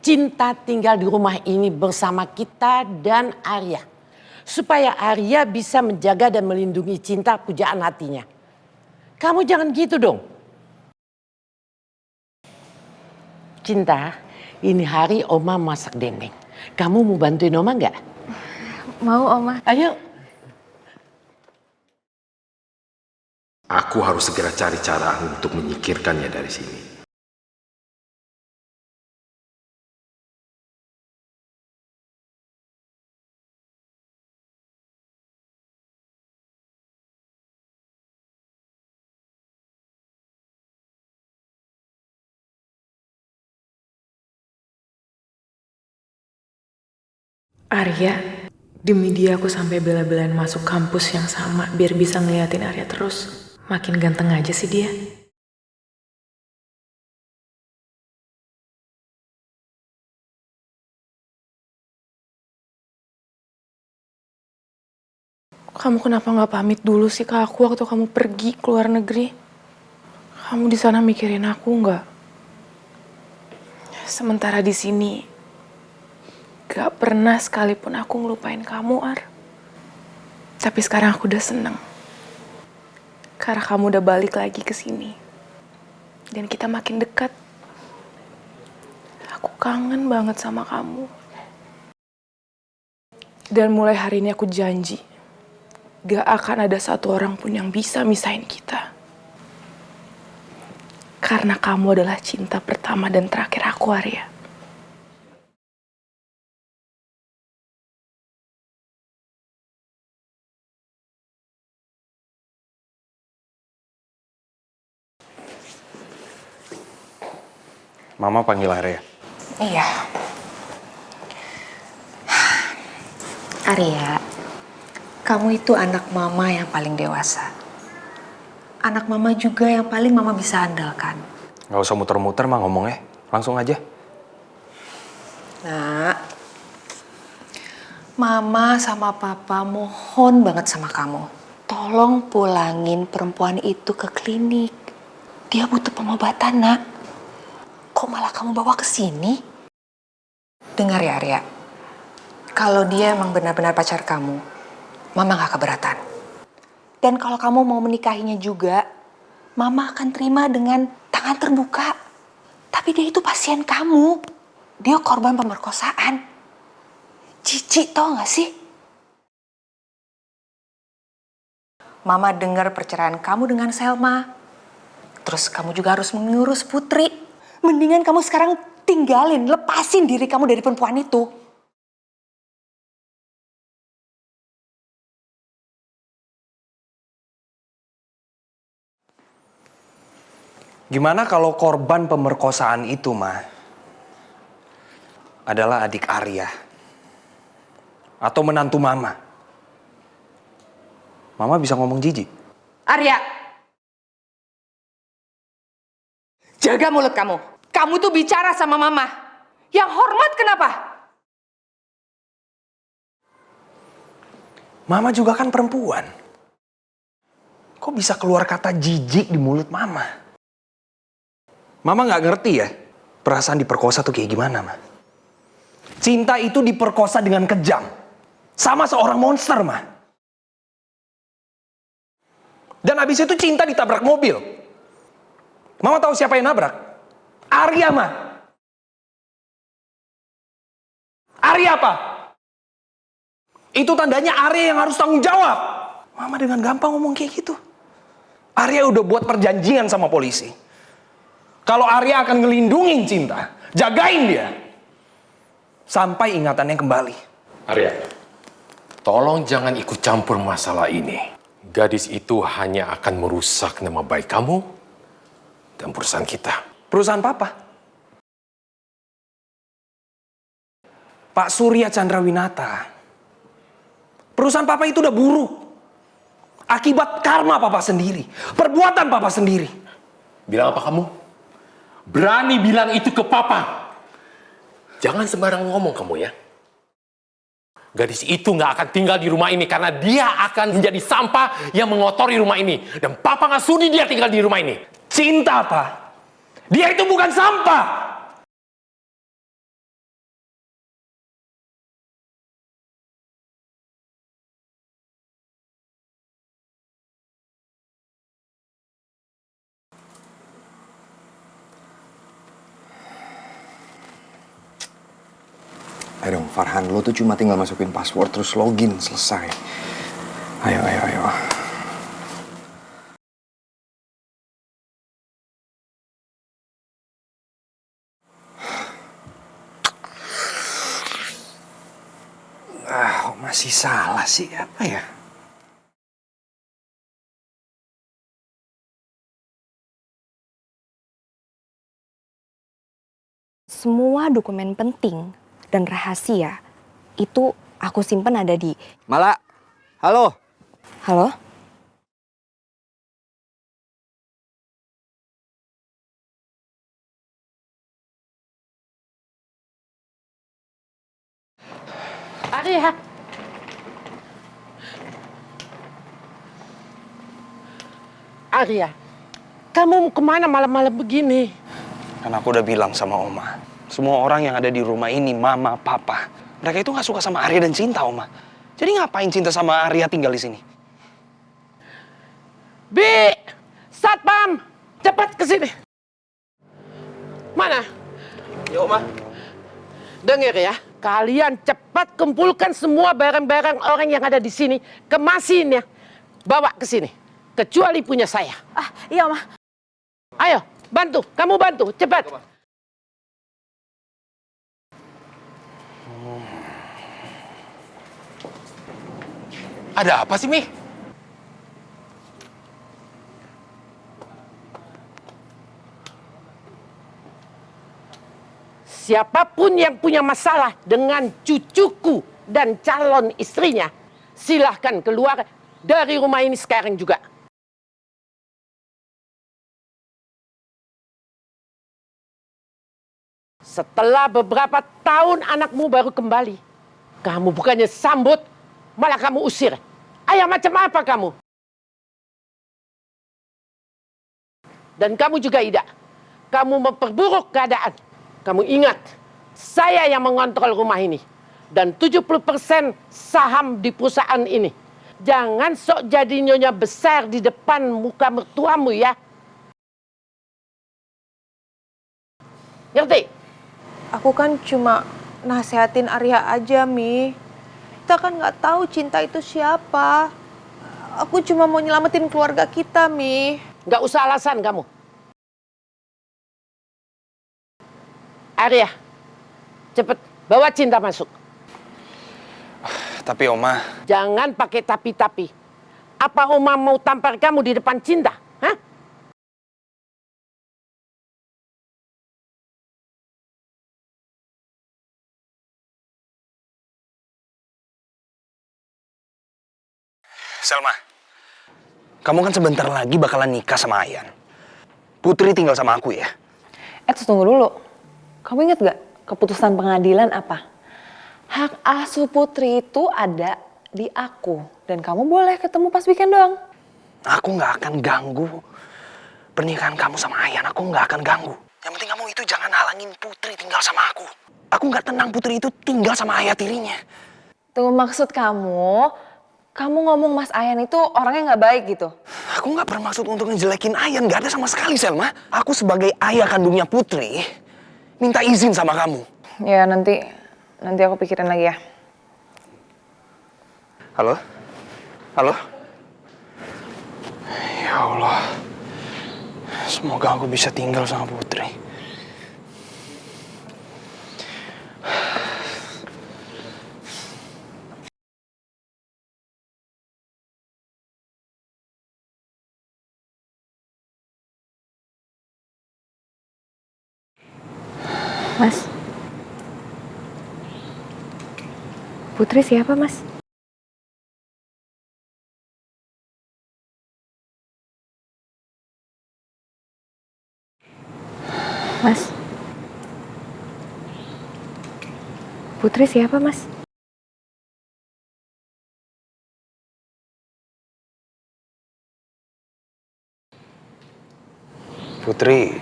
Cinta tinggal di rumah ini bersama kita dan Arya. Supaya Arya bisa menjaga dan melindungi Cinta pujaan hatinya. Kamu jangan gitu dong. Cinta, ini hari Oma masak dendeng. Kamu mau bantuin Oma nggak? Mau, Oma. Ayo. Aku harus segera cari cara untuk menyingkirkannya dari sini. Arya, demi dia aku sampai bela-belain masuk kampus yang sama biar bisa ngeliatin Arya terus. Makin ganteng aja sih dia. Kamu kenapa nggak pamit dulu sih ke aku waktu kamu pergi ke luar negeri? Kamu di sana mikirin aku nggak? Sementara di sini gak pernah sekalipun aku ngelupain kamu, Ar. Tapi sekarang aku udah seneng. Karena kamu udah balik lagi ke sini. Dan kita makin dekat. Aku kangen banget sama kamu. Dan mulai hari ini aku janji, gak akan ada satu orang pun yang bisa misahin kita. Karena kamu adalah cinta pertama dan terakhir aku, Arya. Mama panggil Arya. Iya. Arya, kamu itu anak mama yang paling dewasa. Anak mama juga yang paling mama bisa andalkan. Gak usah muter-muter mah ngomongnya. Langsung aja. Nak, mama sama papa mohon banget sama kamu. Tolong pulangin perempuan itu ke klinik. Dia butuh pengobatan, Nak. Kok malah kamu bawa ke sini? Dengar ya, Arya. Kalau dia emang benar-benar pacar kamu, mama gak keberatan. Dan kalau kamu mau menikahinya juga, mama akan terima dengan tangan terbuka. Tapi dia itu pasien kamu. Dia korban pemerkosaan. Cici, tau gak sih? Mama dengar perceraian kamu dengan Selma. Terus kamu juga harus mengurus Putri. Mendingan kamu sekarang tinggalin, lepasin diri kamu dari perempuan itu. Gimana kalau korban pemerkosaan itu, Ma, adalah adik Arya? Atau menantu Mama? Mama bisa ngomong jijik. Arya, jaga mulut kamu. Kamu tuh bicara sama mama. Yang hormat kenapa? Mama juga kan perempuan. Kok bisa keluar kata jijik di mulut Mama? Mama nggak ngerti ya, perasaan diperkosa tuh kayak gimana, Ma? Cinta itu diperkosa dengan kejam. Sama seorang monster, Ma. Dan habis itu cinta ditabrak mobil. Mama tahu siapa yang nabrak? Arya, Ma. Arya apa? Itu tandanya Arya yang harus tanggung jawab. Mama dengan gampang ngomong kayak gitu. Arya udah buat perjanjian sama polisi. Kalau Arya akan ngelindungin Cinta, jagain dia. Sampai ingatannya kembali. Arya, tolong jangan ikut campur masalah ini. Gadis itu hanya akan merusak nama baik kamu dan perusahaan kita. Perusahaan Papa? Pak Surya Chandrawinata. Perusahaan Papa itu udah buruk. Akibat karma Papa sendiri. Perbuatan Papa sendiri. Bilang apa kamu? Berani bilang itu ke Papa. Jangan sembarang ngomong kamu ya. Gadis itu nggak akan tinggal di rumah ini karena dia akan menjadi sampah yang mengotori rumah ini. Dan Papa nggak sudi dia tinggal di rumah ini. Cinta, Pak. Dia itu bukan sampah. Ayo dong, Farhan, lo tuh cuma tinggal masukin password terus login, selesai. Ayo. Kok masih salah sih? Apa ya? Semua dokumen penting dan rahasia itu aku simpen ada di... Mala, halo? Halo? Arya. Arya, kamu mau kemana malam-malam begini? Kan aku udah bilang sama Oma. Semua orang yang ada di rumah ini, Mama, Papa. Mereka itu gak suka sama Arya dan Cinta, Oma. Jadi ngapain Cinta sama Arya tinggal di sini? Bi! Satpam! Cepat ke sini. Mana? Ya, Oma. Dengar ya, kalian cepat kumpulkan semua barang-barang orang yang ada di sini, kemasin ya, bawa ke sini. Kecuali punya saya. Ah, iya, Oma. Ayo, bantu. Kamu bantu, cepat. Ada apa sih, Mi? Siapapun yang punya masalah dengan cucuku dan calon istrinya, silahkan keluar dari rumah ini sekarang juga. Setelah beberapa tahun anakmu baru kembali, kamu bukannya sambut, malah kamu usir. Ayah macam apa kamu? Dan kamu juga Ida, kamu memperburuk keadaan. Kamu ingat, saya yang mengontrol rumah ini. Dan 70% saham di perusahaan ini. Jangan sok jadi nyonya besar di depan muka mertuamu ya. Ngerti? Aku kan cuma nasehatin Arya aja, Mi. Kita kan nggak tahu Cinta itu siapa. Aku cuma mau nyelamatin keluarga kita, Mi. Nggak usah alasan kamu. Arya, cepet bawa Cinta masuk. Tapi Oma... Jangan pakai tapi-tapi. Apa Oma mau tampar kamu di depan Cinta? Hah? Selma, kamu kan sebentar lagi bakalan nikah sama Ayan. Putri tinggal sama aku ya? Tunggu dulu. Kamu ingat gak keputusan pengadilan apa? Hak asuh Putri itu ada di aku. Dan kamu boleh ketemu pas weekend doang. Aku nggak akan ganggu pernikahan kamu sama Ayan. Aku nggak akan ganggu. Yang penting kamu itu jangan halangin Putri tinggal sama aku. Aku nggak tenang Putri itu tinggal sama ayah tirinya. Tunggu, maksud kamu ngomong Mas Ayan itu orangnya nggak baik gitu? Aku nggak bermaksud untuk ngejelekin Ayan, nggak ada sama sekali Selma. Aku sebagai ayah kandungnya Putri minta izin sama kamu. Ya nanti aku pikirin lagi ya. Halo? Halo? Ya Allah. Semoga aku bisa tinggal sama Putri. Mas. Putri siapa, Mas? Mas. Putri siapa, Mas? Putri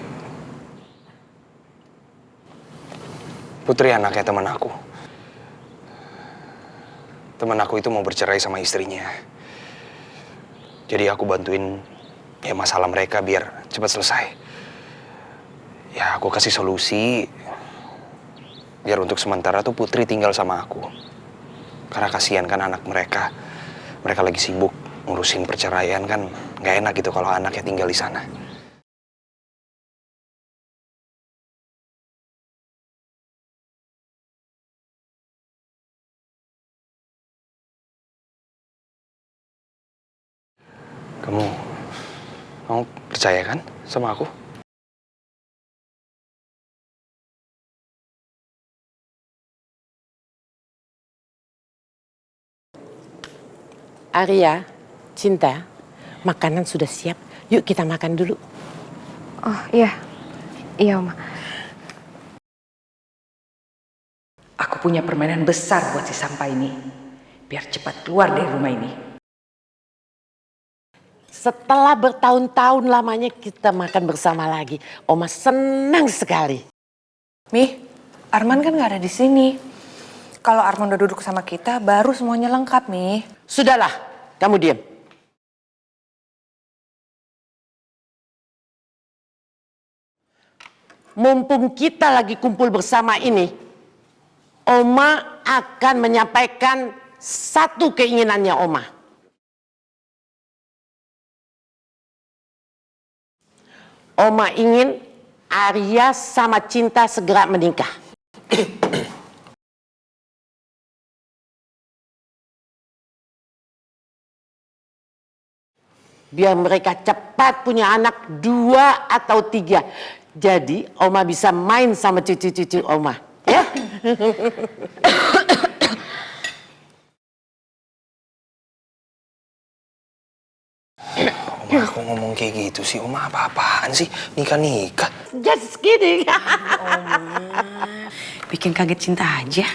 anaknya teman aku. Teman aku itu mau bercerai sama istrinya. Jadi aku bantuin ya masalah mereka biar cepat selesai. Ya aku kasih solusi biar untuk sementara tuh Putri tinggal sama aku. Karena kasihan kan anak mereka. Mereka lagi sibuk ngurusin perceraian kan nggak enak gitu kalau anaknya tinggal di sana. Kamu percaya kan sama aku? Arya, Cinta, makanan sudah siap. Yuk kita makan dulu. Oh iya, iya Oma. Aku punya permainan besar buat si sampah ini. Biar cepat keluar dari rumah ini. Setelah bertahun-tahun lamanya kita makan bersama lagi. Oma senang sekali. Mi, Arman kan nggak ada di sini. Kalau Arman udah duduk sama kita, baru semuanya lengkap, Mi. Sudahlah, kamu diam. Mumpung kita lagi kumpul bersama ini, Oma akan menyampaikan satu keinginannya Oma. Oma ingin Arya sama Cinta segera menikah. Biar mereka cepat punya anak 2 atau 3. Jadi Oma bisa main sama cucu-cucu Oma. Ya? Oma, aku ngomong kayak gitu sih. Oma apa-apaan sih? Nikah-nikah. Just kidding. Bikin kaget Cinta aja.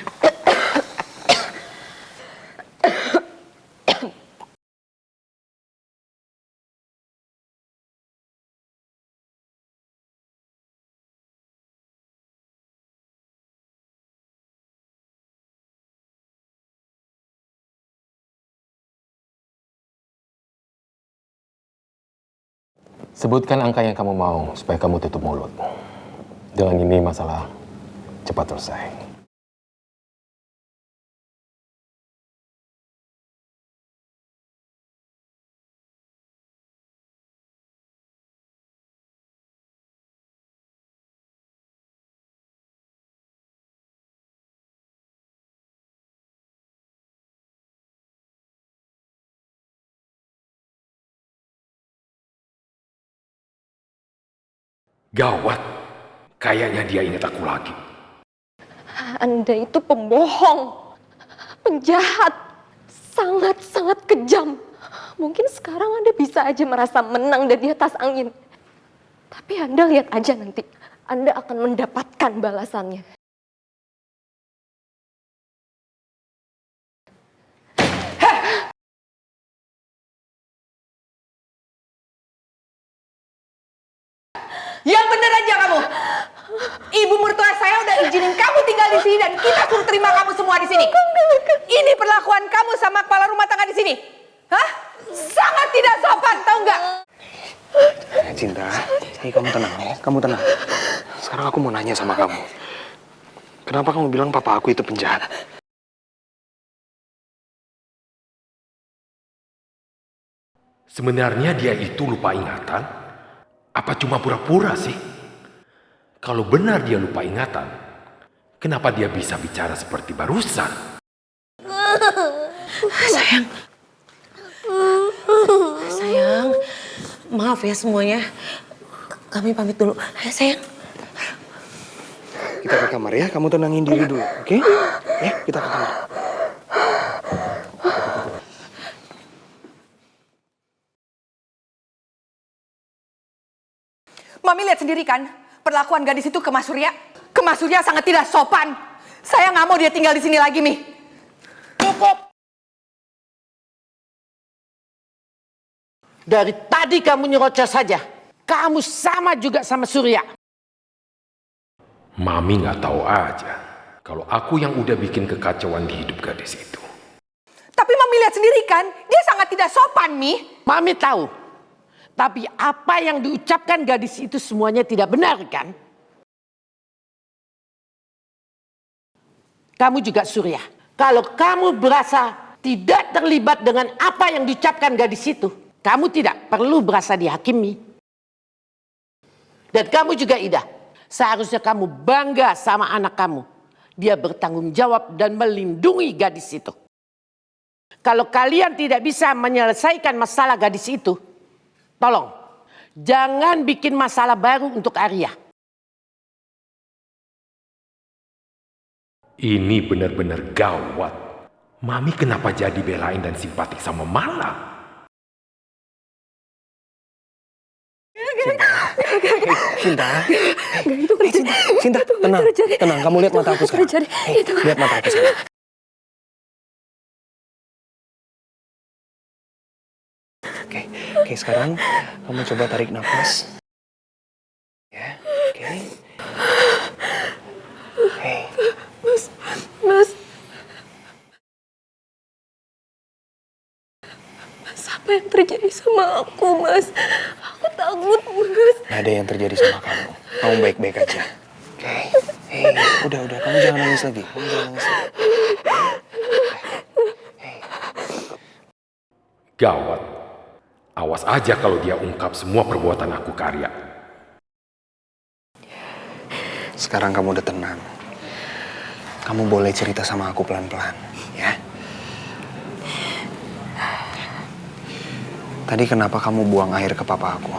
Sebutkan angka yang kamu mau supaya kamu tutup mulut. Dengan ini masalah cepat selesai. Gawat, kayaknya dia ingat aku lagi. Anda itu pembohong, penjahat, sangat-sangat kejam. Mungkin sekarang Anda bisa aja merasa menang dan di atas angin. Tapi Anda lihat aja nanti, Anda akan mendapatkan balasannya. Heh, Yang bener aja kamu. Ibu mertua saya udah izinin kamu tinggal di sini dan kita suruh terima kamu semua di sini. Ini perlakuan kamu sama kepala rumah tangga di sini. Hah? Sangat tidak sopan, tau nggak? Cinta, kamu tenang ya. Kamu tenang. Sekarang aku mau nanya sama kamu. Kenapa kamu bilang papa aku itu penjahat? Sebenarnya dia itu lupa ingatan? Apa cuma pura-pura sih? Kalau benar dia lupa ingatan, kenapa dia bisa bicara seperti barusan? Sayang. Sayang, maaf ya semuanya. Kami pamit dulu. Ayo sayang. Kita ke kamar ya, kamu tenangin diri dulu, oke? Ya, kita ke kamar. Mami lihat sendiri kan, perlakuan gadis itu ke Mas Surya. Ke Mas Surya sangat tidak sopan. Saya nggak mau dia tinggal di sini lagi, Mi. Cukup. Dari tadi kamu nyerocos saja. Kamu sama juga sama Surya. Mami nggak tahu aja kalau aku yang udah bikin kekacauan di hidup gadis itu. Tapi Mami lihat sendiri kan, dia sangat tidak sopan, Mi. Mami tahu. Tapi apa yang diucapkan gadis itu semuanya tidak benar kan? Kamu juga Surya. Kalau kamu berasa tidak terlibat dengan apa yang diucapkan gadis itu, kamu tidak perlu berasa dihakimi. Dan kamu juga Ida, seharusnya kamu bangga sama anak kamu. Dia bertanggung jawab dan melindungi gadis itu. Kalau kalian tidak bisa menyelesaikan masalah gadis itu, tolong jangan bikin masalah baru untuk Arya. Ini benar-benar gawat. Mami kenapa jadi belain dan simpati sama Mala? Cinta, Cinta, tenang, tenang. Kamu lihat mata aku sekarang. Lihat mata aku sekarang. Oke, sekarang kamu coba tarik nafas. Ya, oke. Mas. Mas, apa yang terjadi sama aku, Mas? Aku takut, Mas. Gak ada yang terjadi sama kamu. Kamu baik-baik aja. Oke. Udah, kamu jangan nangis lagi. Gawat. Awas aja kalau dia ungkap semua perbuatan aku ke Arya. Sekarang kamu udah tenang. Kamu boleh cerita sama aku pelan-pelan, ya. Tadi kenapa kamu buang air ke papa aku?